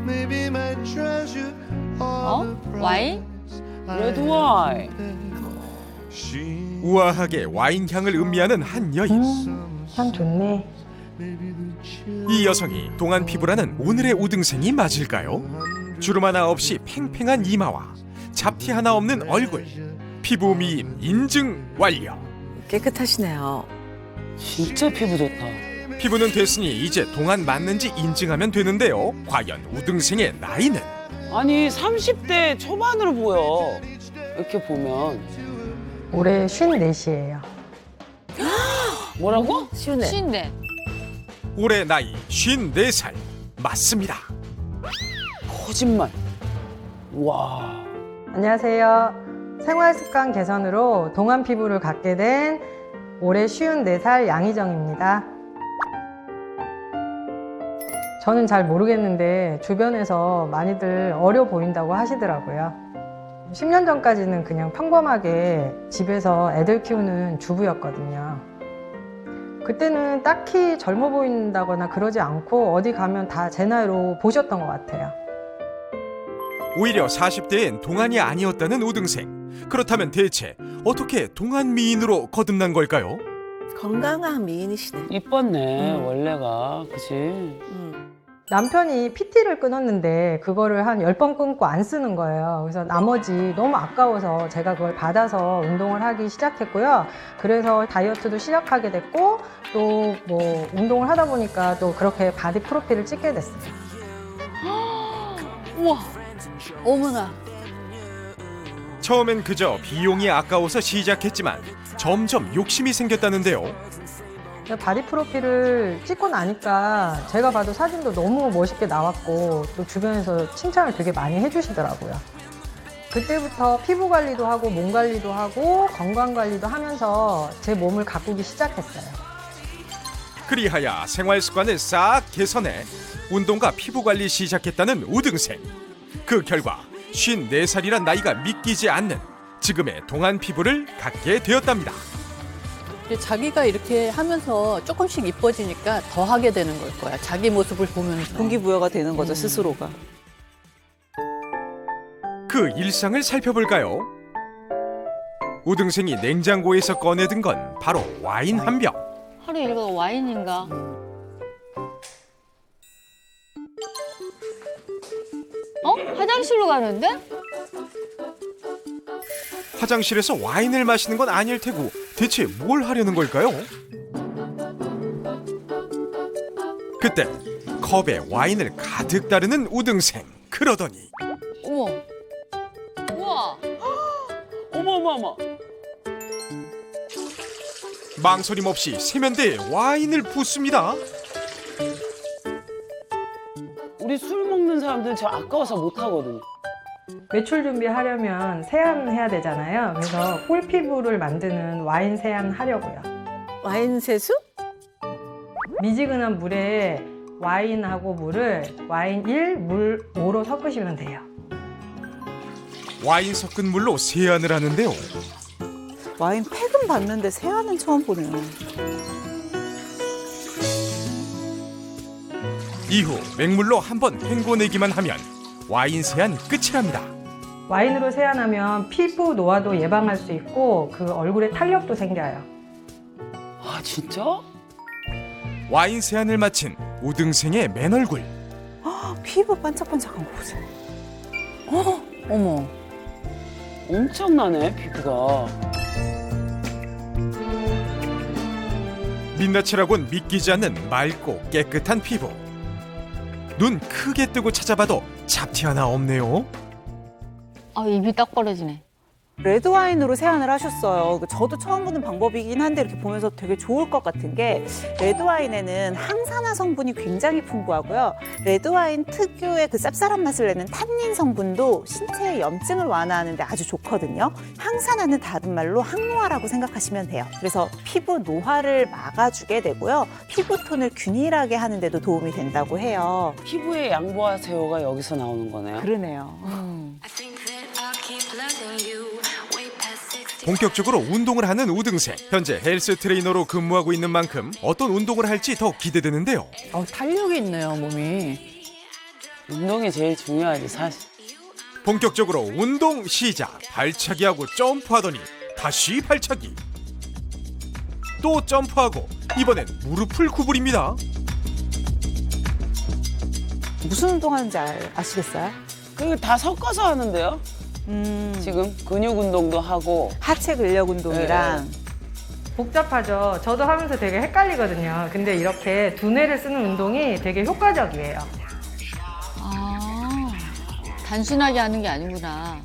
J: Maybe my treasure or the
H: 와인?
A: 레드 와인.
J: she
F: 우아하게 와인 향을 음미하는 한 여인.
K: 향 좋네.
F: 이 여성이 동안 피부라는 오늘의 우등생이 맞을까요? 주름 하나 없이 팽팽한 이마와 잡티 하나 없는 얼굴. 피부 미인 인증 완료.
B: 깨끗하시네요.
A: 진짜 피부 좋다.
F: 피부는 됐으니 이제 동안 맞는지 인증하면 되는데요. 과연 우등생의 나이는?
A: 아니 30대 초반으로 보여. 이렇게 보면.
K: 올해 54이에요.
A: 뭐라고?
B: 시원해.
H: 신데.
F: 올해 나이 54살. 맞습니다.
A: 거짓말. 와.
K: 안녕하세요. 생활 습관 개선으로 동안 피부를 갖게 된 올해 54살 양희정입니다. 저는 잘 모르겠는데 주변에서 많이들 어려 보인다고 하시더라고요. 10년 전까지는 그냥 평범하게 집에서 애들 키우는 주부였거든요. 그때는 딱히 젊어 보인다거나 그러지 않고 어디 가면 다 제 나이로 보셨던 것 같아요.
F: 오히려 40대엔 동안이 아니었다는 우등생. 그렇다면 대체 어떻게 동안 미인으로 거듭난 걸까요?
B: 건강한 미인이시네.
A: 이뻤네 원래가. 그치?
K: 남편이 PT를 끊었는데 그거를 한 10번 끊고 안 쓰는 거예요. 그래서 나머지 너무 아까워서 제가 그걸 받아서 운동을 하기 시작했고요. 그래서 다이어트도 시작하게 됐고 또 뭐 운동을 하다 보니까 또 그렇게 바디 프로필을 찍게 됐어요.
H: 우와. 어머나.
F: 처음엔 그저 비용이 아까워서 시작했지만 점점 욕심이 생겼다는데요.
K: 바디 프로필을 찍고 나니까 제가 봐도 사진도 너무 멋있게 나왔고 또 주변에서 칭찬을 되게 많이 해주시더라고요. 그때부터 피부 관리도 하고 몸 관리도 하고 건강 관리도 하면서 제 몸을 가꾸기 시작했어요.
F: 그리하여 생활 습관을 싹 개선해 운동과 피부 관리 시작했다는 우등생. 그 결과 54살이란 나이가 믿기지 않는 지금의 동안 피부를 갖게 되었답니다.
E: 이제 자기가 이렇게 하면서 조금씩 이뻐지니까 더 하게 되는 걸 거야. 자기 모습을 보면서.
B: 동기부여가 되는 거죠, 스스로가.
F: 그 일상을 살펴볼까요? 우등생이 냉장고에서 꺼내든 건 바로 와인 한 병.
H: 하루 일과가 와인인가? 화장실로 가는데?
F: 화장실에서 와인을 마시는 건 아닐 테고 대체 뭘 하려는 걸까요? 그때 컵에 와인을 가득 따르는 우등생. 그러더니
H: 어머. 우와.
A: 어머어머어머.
F: 망설임 없이 세면대에 와인을 붓습니다.
A: 우리 술 먹는 사람들은 저 아까워서 못 하거든.
K: 외출 준비하려면 세안해야 되잖아요. 그래서 꿀피부를 만드는 와인 세안 하려고요.
B: 와인 세수?
K: 미지근한 물에 와인하고 물을 와인 1, 물 5로 섞으시면 돼요.
F: 와인 섞은 물로 세안을 하는데요.
B: 와인 팩은 봤는데 세안은 처음 보네요.
F: 이후 맹물로 한번 헹궈내기만 하면 와인 세안 끝이랍니다.
K: 와인으로 세안하면 피부 노화도 예방할 수 있고 그 얼굴에 탄력도 생겨요.
A: 아 진짜?
F: 와인 세안을 마친 우등생의 맨 얼굴.
D: 피부 반짝반짝한 거 보세요.
E: 어머.
A: 엄청나네 피부가.
F: 민낯이라곤 믿기지 않는 맑고 깨끗한 피부. 눈 크게 뜨고 찾아봐도 잡티 하나 없네요.
H: 아, 입이 딱 벌어지네.
D: 레드 와인으로 세안을 하셨어요. 저도 처음 보는 방법이긴 한데 이렇게 보면서 되게 좋을 것 같은 게 레드 와인에는 항산화 성분이 굉장히 풍부하고요. 레드 와인 특유의 그 쌉쌀한 맛을 내는 탄닌 성분도 신체의 염증을 완화하는 데 아주 좋거든요. 항산화는 다른 말로 항노화라고 생각하시면 돼요. 그래서 피부 노화를 막아주게 되고요. 피부톤을 균일하게 하는 데도 도움이 된다고 해요.
A: 피부에 양보하세요가 여기서 나오는 거네요.
D: 그러네요.
F: 본격적으로 운동을 하는 우등생. 현재 헬스 트레이너로 근무하고 있는 만큼 어떤 운동을 할지 더 기대되는데요.
E: 탄력이 있네요, 몸이.
A: 운동이 제일 중요하지 사실.
F: 본격적으로 운동 시작. 발차기하고 점프하더니 다시 발차기. 또 점프하고 이번엔 무릎을 구부립니다.
D: 무슨 운동하는지 아시겠어요?
A: 그게 다 섞어서 하는데요. 지금 근육 운동도 하고
D: 하체 근력 운동이랑
K: 복잡하죠. 저도 하면서 되게 헷갈리거든요. 근데 이렇게 두뇌를 쓰는 운동이 되게 효과적이에요.
H: 아, 단순하게 하는 게 아니구나.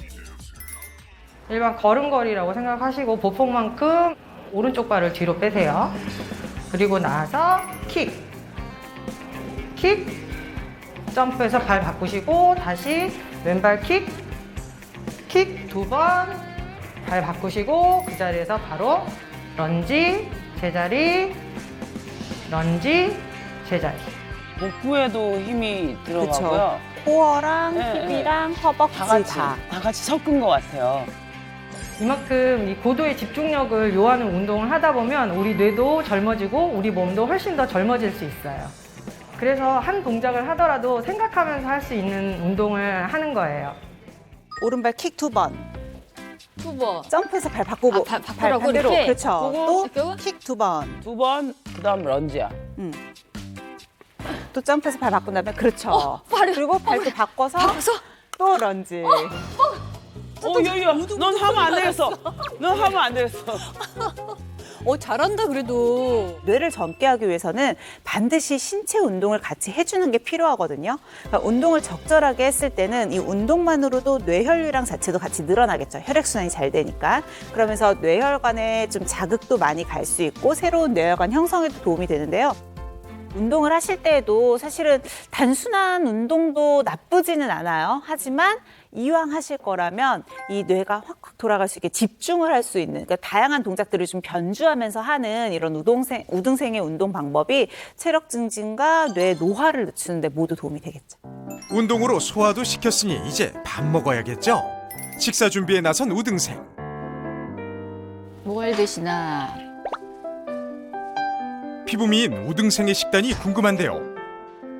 K: 일반 걸음걸이라고 생각하시고 보폭만큼 오른쪽 발을 뒤로 빼세요. 그리고 나서 킥. 점프해서 발 바꾸시고 다시 왼발 킥 2번, 발 바꾸시고 그 자리에서 바로 런지, 제자리, 런지, 제자리.
A: 복부에도 힘이 들어가고요.
D: 코어랑
A: 네,
D: 힙이랑 허벅지
A: 다 같이 섞은 것 같아요.
K: 이만큼 이 고도의 집중력을 요하는 운동을 하다 보면 우리 뇌도 젊어지고 우리 몸도 훨씬 더 젊어질 수 있어요. 그래서 한 동작을 하더라도 생각하면서 할 수 있는 운동을 하는 거예요.
D: 오른발 킥 2번.
H: 2번.
D: 점프해서 발 바꾸고
H: 발
D: 발
H: 바꾸라고
D: 반대로
H: 이렇게?
D: 그렇죠.
H: 이렇게?
D: 또 킥 2번.
A: 2번 그다음 런지야.
D: 또 점프해서 발 바꾼 다음에 그렇죠. 그리고 발도 바꿔서 또 런지.
A: 야야, 넌 하면 안 되겠어. 넌 하면 안 되겠어.
E: 잘한다 그래도.
D: 뇌를 젊게 하기 위해서는 반드시 신체 운동을 같이 해주는 게 필요하거든요. 그러니까 운동을 적절하게 했을 때는 이 운동만으로도 뇌혈류량 자체도 같이 늘어나겠죠. 혈액순환이 잘 되니까. 그러면서 뇌혈관에 좀 자극도 많이 갈 수 있고 새로운 뇌혈관 형성에도 도움이 되는데요. 운동을 하실 때에도 사실은 단순한 운동도 나쁘지는 않아요. 하지만 이왕 하실 거라면 이 뇌가 확확 돌아갈 수 있게 집중을 할 수 있는, 그러니까 다양한 동작들을 좀 변주하면서 하는 이런 우등생의 운동 방법이 체력 증진과 뇌 노화를 늦추는 데 모두 도움이 되겠죠.
F: 운동으로 소화도 시켰으니 이제 밥 먹어야겠죠. 식사 준비에 나선 우등생.
H: 뭘 드시나?
F: 피부 미인 우등생의 식단이 궁금한데요.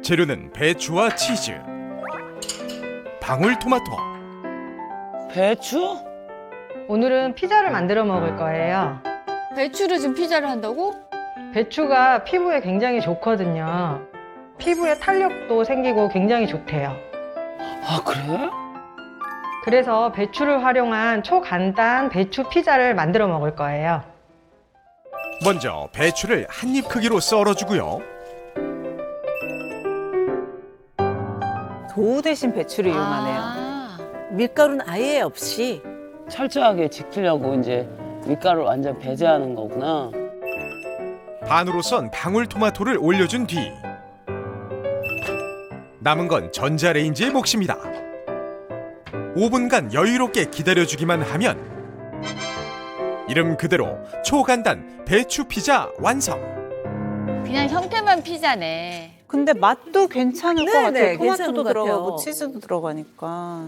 F: 재료는 배추와 치즈, 방울토마토.
A: 배추?
K: 오늘은 피자를 만들어 먹을 거예요.
H: 배추로 지금 피자를 한다고?
K: 배추가 피부에 굉장히 좋거든요. 피부에 탄력도 생기고 굉장히 좋대요.
A: 아 그래?
K: 그래서 배추를 활용한 초간단 배추 피자를 만들어 먹을 거예요.
F: 먼저 배추를 한 입 크기로 썰어주고요.
D: 도우 대신 배추를 이용하네요.
B: 밀가루는 아예 없이.
A: 철저하게 지키려고 이제 밀가루를 완전 배제하는 거구나.
F: 반으로 썬 방울토마토를 올려준 뒤 남은 건 전자레인지의 몫입니다. 5분간 여유롭게 기다려주기만 하면 이름 그대로 초간단 배추 피자 완성.
H: 그냥 형태만 피자네.
D: 근데 맛도 괜찮을 것
B: 네,
D: 같아요.
B: 네,
D: 토마토도
B: 괜찮은 것
D: 들어가고
B: 같아요.
D: 치즈도 들어가니까.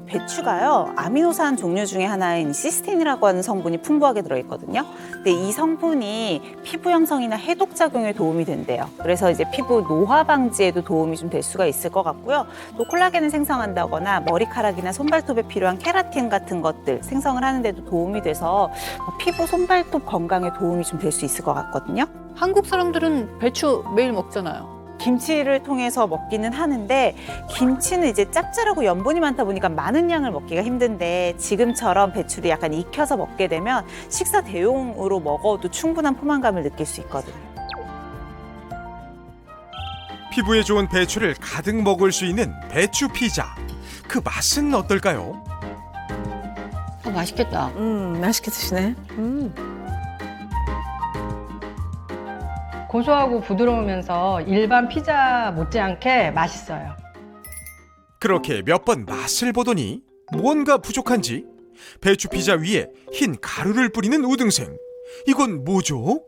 D: 배추가요, 아미노산 종류 중에 하나인 시스틴이라고 하는 성분이 풍부하게 들어있거든요. 근데 이 성분이 피부 형성이나 해독 작용에 도움이 된대요. 그래서 이제 피부 노화 방지에도 도움이 좀 될 수가 있을 것 같고요. 또 콜라겐을 생성한다거나 머리카락이나 손발톱에 필요한 케라틴 같은 것들 생성을 하는데도 도움이 돼서 피부 손발톱 건강에 도움이 좀 될 수 있을 것 같거든요.
E: 한국 사람들은 배추 매일 먹잖아요.
D: 김치를 통해서 먹기는 하는데 김치는 이제 짭짤하고 염분이 많다 보니까 많은 양을 먹기가 힘든데 지금처럼 배추를 약간 익혀서 먹게 되면 식사 대용으로 먹어도 충분한 포만감을 느낄 수 있거든요.
F: 피부에 좋은 배추를 가득 먹을 수 있는 배추 피자. 그 맛은 어떨까요?
H: 맛있겠다.
B: 맛있게 드시네.
K: 고소하고 부드러우면서 일반 피자 못지않게 맛있어요.
F: 그렇게 몇 번 맛을 보더니 뭔가 부족한지 배추 피자 위에 흰 가루를 뿌리는 우등생. 이건 뭐죠?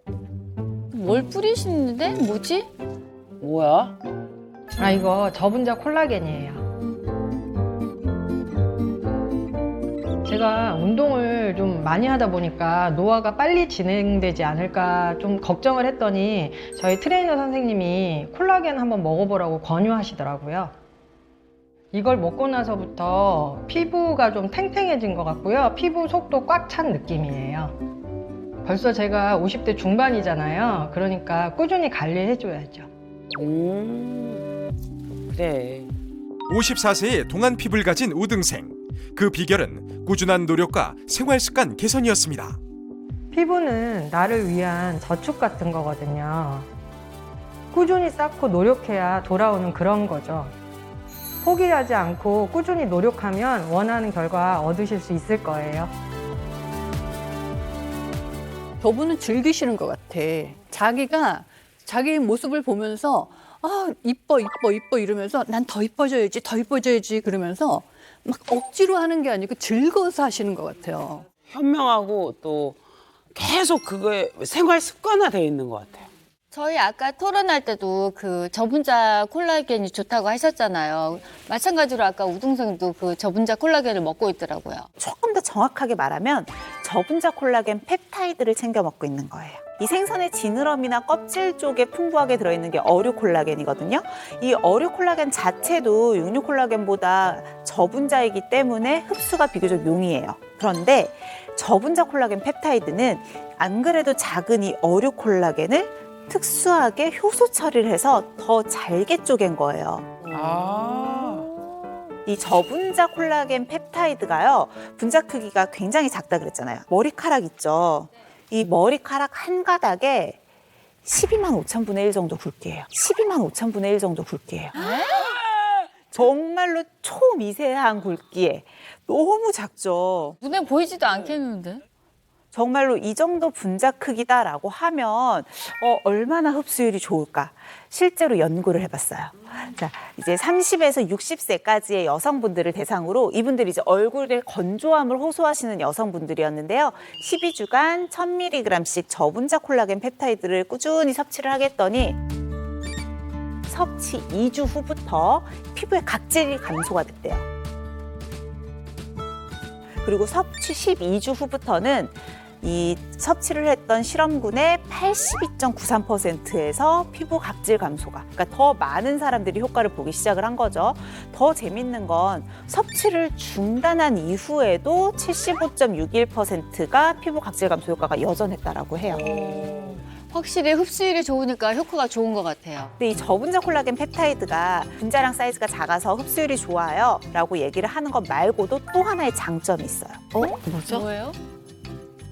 H: 뭘 뿌리시는데? 뭐지?
A: 뭐야?
K: 아, 이거 저분자 콜라겐이에요. 제가 운동을 좀 많이 하다 보니까 노화가 빨리 진행되지 않을까 좀 걱정을 했더니 저희 트레이너 선생님이 콜라겐 한번 먹어보라고 권유하시더라고요. 이걸 먹고 나서부터 피부가 좀 탱탱해진 것 같고요. 피부 속도 꽉 찬 느낌이에요. 벌써 제가 50대 중반이잖아요. 그러니까 꾸준히 관리해줘야죠.
A: 그래.
F: 54세의 동안 피부를 가진 우등생. 그 비결은 꾸준한 노력과 생활 습관 개선이었습니다.
K: 피부는 나를 위한 저축 같은 거거든요. 꾸준히 쌓고 노력해야 돌아오는 그런 거죠. 포기하지 않고 꾸준히 노력하면 원하는 결과 얻으실 수 있을 거예요.
E: 저분은 즐기시는 것 같아. 자기가 자기 모습을 보면서 아 이뻐 이러면서 난 더 이뻐져야지 그러면서 막 억지로 하는 게 아니고 즐거워서 하시는 것 같아요.
A: 현명하고 또 계속 그거에 생활 습관화되어 있는 것 같아요.
H: 저희 아까 토론할 때도 그 저분자 콜라겐이 좋다고 하셨잖아요. 마찬가지로 아까 우등생도 그 저분자 콜라겐을 먹고 있더라고요.
D: 조금 더 정확하게 말하면 저분자 콜라겐 펩타이드를 챙겨 먹고 있는 거예요. 이 생선의 지느러미나 껍질 쪽에 풍부하게 들어있는 게 어류 콜라겐이거든요. 이 어류 콜라겐 자체도 육류 콜라겐보다 저분자이기 때문에 흡수가 비교적 용이해요. 그런데 저분자 콜라겐 펩타이드는 안 그래도 작은 이 어류 콜라겐을 특수하게 효소 처리를 해서 더 잘게 쪼갠 거예요. 이 저분자 콜라겐 펩타이드가요, 분자 크기가 굉장히 작다 그랬잖아요. 머리카락 있죠. 이 머리카락 한 가닥에 12만 5천분의 1 정도 굵기예요. 12만 5천분의 1 정도 굵기예요. 정말로 초미세한 굵기에 너무 작죠.
H: 눈에 보이지도 않겠는데?
D: 정말로 이 정도 분자 크기다라고 하면 얼마나 흡수율이 좋을까? 실제로 연구를 해봤어요. 자, 이제 30에서 60세까지의 여성분들을 대상으로 이분들이 이제 얼굴의 건조함을 호소하시는 여성분들이었는데요. 12주간 1000mg씩 저분자 콜라겐 펩타이드를 꾸준히 섭취를 하겠더니 섭취 2주 후부터 피부의 각질이 감소가 됐대요. 그리고 섭취 12주 후부터는 이 섭취를 했던 실험군의 82.93%에서 피부 각질 감소가, 그러니까 더 많은 사람들이 효과를 보기 시작을 한 거죠. 더 재밌는 건 섭취를 중단한 이후에도 75.61%가 피부 각질 감소 효과가 여전했다라고 해요.
H: 확실히 흡수율이 좋으니까 효과가 좋은 것 같아요.
D: 근데 이 저분자 콜라겐 펩타이드가 분자량 사이즈가 작아서 흡수율이 좋아요 라고 얘기를 하는 것 말고도 또 하나의 장점이 있어요.
H: 뭐예요?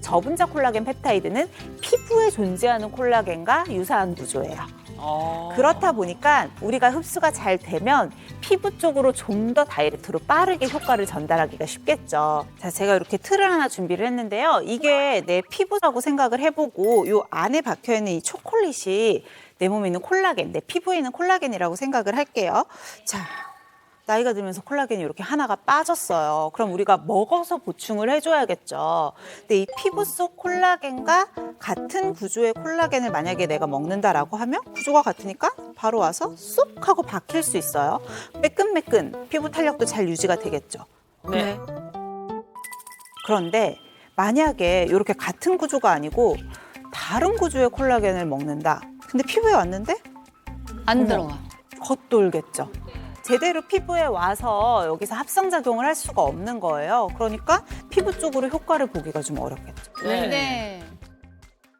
D: 저분자 콜라겐 펩타이드는 피부에 존재하는 콜라겐과 유사한 구조예요. 그렇다 보니까 우리가 흡수가 잘 되면 피부 쪽으로 좀 더 다이렉트로 빠르게 효과를 전달하기가 쉽겠죠. 자, 제가 이렇게 틀을 하나 준비를 했는데요. 이게 내 피부라고 생각을 해보고 이 안에 박혀있는 이 초콜릿이 내 몸에 있는 콜라겐, 내 피부에 있는 콜라겐이라고 생각을 할게요. 자, 나이가 들면서 콜라겐이 이렇게 하나가 빠졌어요. 그럼 우리가 먹어서 보충을 해줘야겠죠. 근데 이 피부 속 콜라겐과 같은 구조의 콜라겐을 만약에 내가 먹는다라고 하면 구조가 같으니까 바로 와서 쏙 하고 박힐 수 있어요. 매끈매끈 피부 탄력도 잘 유지가 되겠죠.
A: 네.
D: 그런데 만약에 이렇게 같은 구조가 아니고 다른 구조의 콜라겐을 먹는다. 근데 피부에 왔는데
H: 안 들어가.
D: 겉돌겠죠. 제대로 피부에 와서 여기서 합성작용을 할 수가 없는 거예요. 그러니까 피부 쪽으로 효과를 보기가 좀 어렵겠죠.
H: 네.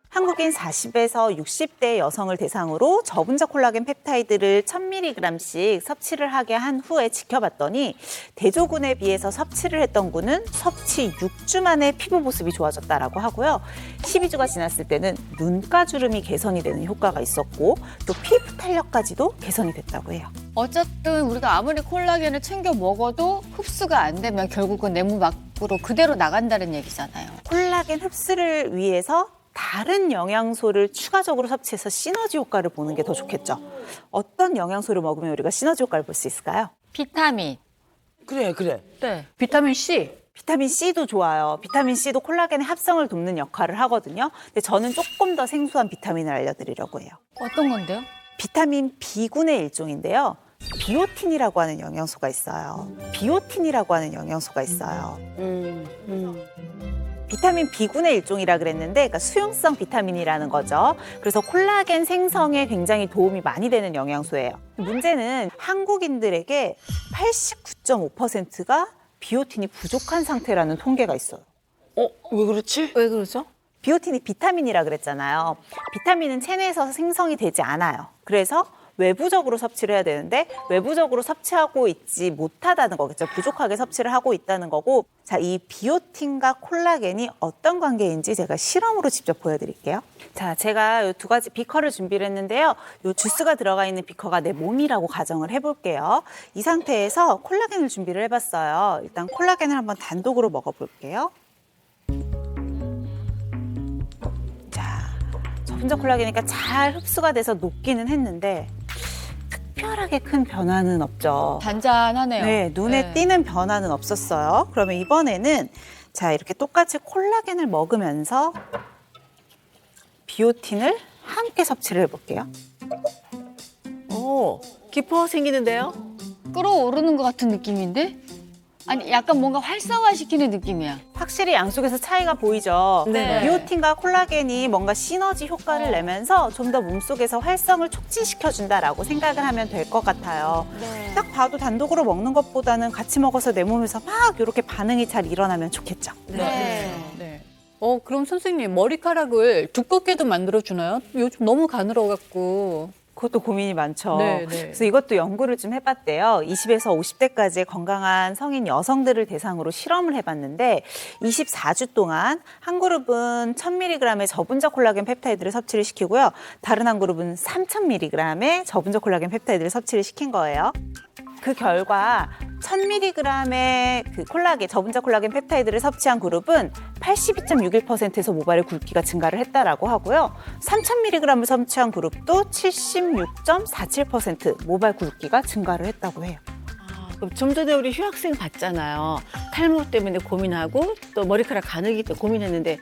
D: 한국인 40에서 60대 여성을 대상으로 저분자 콜라겐 펩타이드를 1000mg씩 섭취를 하게 한 후에 지켜봤더니 대조군에 비해서 섭취를 했던 군은 섭취 6주 만에 피부 보습이 좋아졌다라고 하고요. 12주가 지났을 때는 눈가주름이 개선이 되는 효과가 있었고 또 피부 탄력까지도 개선이 됐다고 해요.
H: 어쨌든 우리가 아무리 콜라겐을 챙겨 먹어도 흡수가 안 되면 결국은 내부 밖으로 그대로 나간다는 얘기잖아요.
D: 콜라겐 흡수를 위해서 다른 영양소를 추가적으로 섭취해서 시너지 효과를 보는 게 더 좋겠죠. 어떤 영양소를 먹으면 우리가 시너지 효과를 볼 수 있을까요?
H: 비타민.
A: 그래.
H: 네.
E: 비타민 C.
D: 비타민 C도 좋아요. 비타민 C도 콜라겐의 합성을 돕는 역할을 하거든요. 근데 저는 조금 더 생소한 비타민을 알려드리려고 해요.
H: 어떤 건데요?
D: 비타민 B군의 일종인데요. 비오틴이라고 하는 영양소가 있어요. 비타민 B군의 일종이라 그랬는데 그러니까 수용성 비타민이라는 거죠. 그래서 콜라겐 생성에 굉장히 도움이 많이 되는 영양소예요. 문제는 한국인들에게 89.5%가 비오틴이 부족한 상태라는 통계가 있어요.
A: 왜 그렇지?
B: 왜 그러죠?
D: 비오틴이 비타민이라 그랬잖아요. 비타민은 체내에서 생성이 되지 않아요. 그래서 외부적으로 섭취를 해야 되는데 외부적으로 섭취하고 있지 못하다는 거겠죠. 부족하게 섭취를 하고 있다는 거고, 자, 이 비오틴과 콜라겐이 어떤 관계인지 제가 실험으로 직접 보여드릴게요. 자, 제가 이 두 가지 비커를 준비를 했는데요. 이 주스가 들어가 있는 비커가 내 몸이라고 가정을 해볼게요. 이 상태에서 콜라겐을 준비를 해봤어요. 일단 콜라겐을 한번 단독으로 먹어볼게요. 저분자 콜라겐이니까 잘 흡수가 돼서 녹기는 했는데 특별하게 큰 변화는 없죠.
H: 단짠하네요.
D: 네, 눈에 띄는 변화는 없었어요. 그러면 이번에는 자, 이렇게 똑같이 콜라겐을 먹으면서 비오틴을 함께 섭취를 해볼게요.
B: 오, 깊어 생기는데요?
H: 끌어오르는 것 같은 느낌인데? 아니, 약간 뭔가 활성화시키는 느낌이야.
D: 확실히 양 속에서 차이가 보이죠.
B: 네.
D: 비오틴과 콜라겐이 뭔가 시너지 효과를 내면서 좀 더 몸속에서 활성을 촉진시켜준다라고 생각을 하면 될 것 같아요. 딱 봐도 단독으로 먹는 것보다는 같이 먹어서 내 몸에서 막 이렇게 반응이 잘 일어나면 좋겠죠.
H: 네.
E: 네. 그럼 선생님 머리카락을 두껍게도 만들어주나요? 요즘 너무 가늘어갖고.
D: 그것도 고민이 많죠.
E: 네.
D: 그래서 이것도 연구를 좀 해봤대요. 20에서 50대까지의 건강한 성인 여성들을 대상으로 실험을 해봤는데 24주 동안 한 그룹은 1000mg의 저분자 콜라겐 펩타이드를 섭취를 시키고요. 다른 한 그룹은 3000mg의 저분자 콜라겐 펩타이드를 섭취를 시킨 거예요. 그 결과 1000mg의 그 콜라겐, 저분자 콜라겐 펩타이드를 섭취한 그룹은 82.61%에서 모발의 굵기가 증가를 했다라고 하고요. 3000mg을 섭취한 그룹도 76.47% 모발 굵기가 증가를 했다고 해요.
B: 좀 전에 우리 휴학생 봤잖아요. 탈모 때문에 고민하고 또 머리카락 가늘기 때문에 고민했는데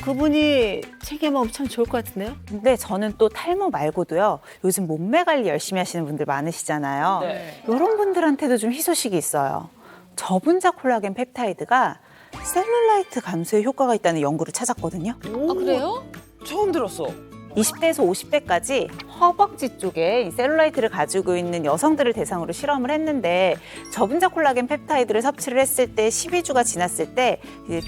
B: 그분이 챙겨 먹으면 참 좋을 것 같은데요?
D: 근데 저는 또 탈모 말고도요. 요즘 몸매 관리 열심히 하시는 분들 많으시잖아요.
A: 네.
D: 이런 분들한테도 좀 희소식이 있어요. 저분자 콜라겐 펩타이드가 셀룰라이트 감소에 효과가 있다는 연구를 찾았거든요.
H: 아, 그래요?
A: 처음 들었어.
D: 20대에서 50대까지 허벅지 쪽에 이 셀룰라이트를 가지고 있는 여성들을 대상으로 실험을 했는데 저분자 콜라겐 펩타이드를 섭취를 했을 때 12주가 지났을 때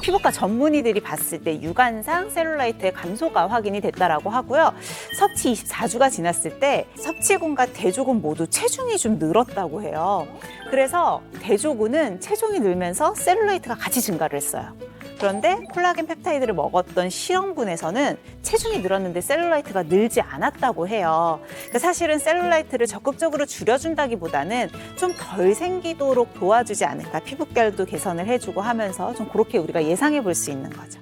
D: 피부과 전문의들이 봤을 때 육안상 셀룰라이트의 감소가 확인이 됐다라고 하고요. 섭취 24주가 지났을 때 섭취군과 대조군 모두 체중이 좀 늘었다고 해요. 그래서 대조군은 체중이 늘면서 셀룰라이트가 같이 증가를 했어요. 그런데 콜라겐 펩타이드를 먹었던 실험군에서는 체중이 늘었는데 셀룰라이트가 늘지 않았다고 해요. 그러니까 사실은 셀룰라이트를 적극적으로 줄여준다기보다는 좀 덜 생기도록 도와주지 않을까. 피부결도 개선을 해주고 하면서 좀 그렇게 우리가 예상해 볼 수 있는 거죠.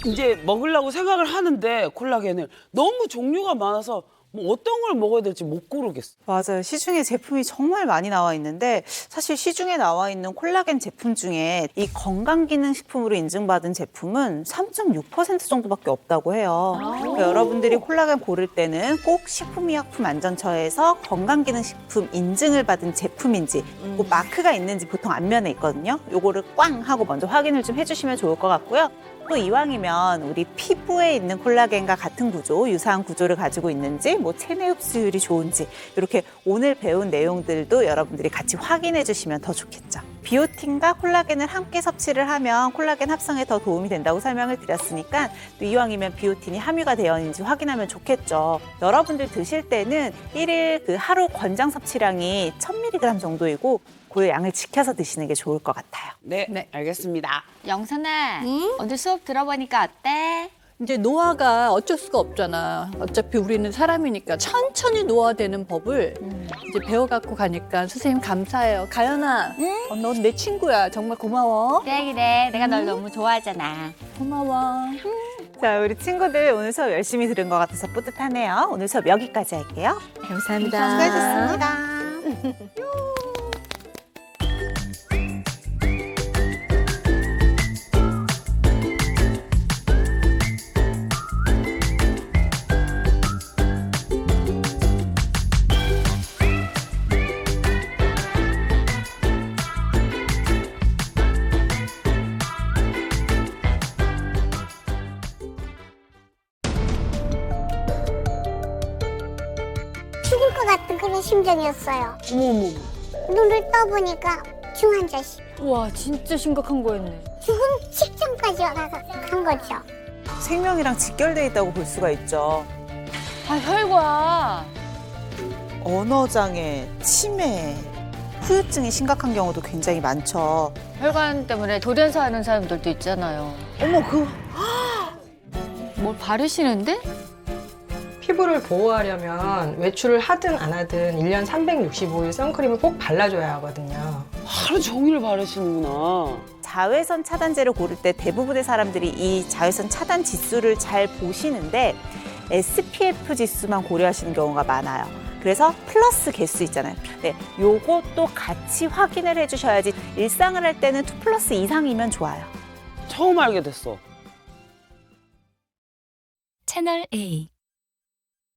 A: 이제 먹으려고 생각을 하는데 콜라겐을 너무 종류가 많아서 뭐 어떤 걸 먹어야 될지 못 고르겠어.
D: 맞아요. 시중에 제품이 정말 많이 나와 있는데 사실 시중에 나와 있는 콜라겐 제품 중에 이 건강기능식품으로 인증받은 제품은 3.6% 정도밖에 없다고 해요. 그러니까 여러분들이 콜라겐 고를 때는 꼭 식품의약품안전처에서 건강기능식품 인증을 받은 제품인지 그 마크가 있는지 보통 앞면에 있거든요. 요거를 꽝 하고 먼저 확인을 좀 해주시면 좋을 것 같고요. 또 이왕이면 우리 피부에 있는 콜라겐과 같은 구조, 유사한 구조를 가지고 있는지, 뭐 체내 흡수율이 좋은지 이렇게 오늘 배운 내용들도 여러분들이 같이 확인해 주시면 더 좋겠죠. 비오틴과 콜라겐을 함께 섭취를 하면 콜라겐 합성에 더 도움이 된다고 설명을 드렸으니까 또 이왕이면 비오틴이 함유가 되어 있는지 확인하면 좋겠죠. 여러분들 드실 때는 일일 그 하루 권장 섭취량이 1000mg 정도이고 그 양을 지켜서 드시는 게 좋을 것 같아요.
A: 네, 알겠습니다.
H: 영선아, 오늘 수업 들어보니까 어때?
E: 이제 노화가 어쩔 수가 없잖아. 어차피 우리는 사람이니까 천천히 노화되는 법을 이제 배워갖고 가니까 선생님 감사해요. 가연아, 넌 내 친구야. 정말 고마워.
H: 그래. 내가 널 너무 좋아하잖아.
E: 고마워.
D: 자, 우리 친구들 오늘 수업 열심히 들은 것 같아서 뿌듯하네요. 오늘 수업 여기까지 할게요.
B: 감사합니다.
D: 수고하셨습니다.
L: 죽을 것 같은 그런 심정이었어요.
A: 어머머.
L: 눈을 떠보니까 중환자실.
H: 우와, 진짜 심각한 거였네.
L: 죽음 직전까지 간 거죠.
D: 생명이랑 직결돼 있다고 볼 수가 있죠.
H: 아, 혈관.
D: 언어장애, 치매, 후유증이 심각한 경우도 굉장히 많죠.
H: 혈관 때문에 돌연사 하는 사람들도 있잖아요.
D: 어머,
H: 뭘 바르시는데?
K: 피부를 보호하려면 외출을 하든 안 하든 1년 365일 선크림을 꼭 발라줘야 하거든요.
A: 하루 종일 바르시는구나.
D: 자외선 차단제를 고를 때 대부분의 사람들이 이 자외선 차단 지수를 잘 보시는데 SPF 지수만 고려하시는 경우가 많아요. 그래서 플러스 개수 있잖아요. 네, 요것도 같이 확인을 해주셔야지 일상을 할 때는 2+ 이상이면 좋아요.
A: 처음 알게 됐어.
M: 채널 A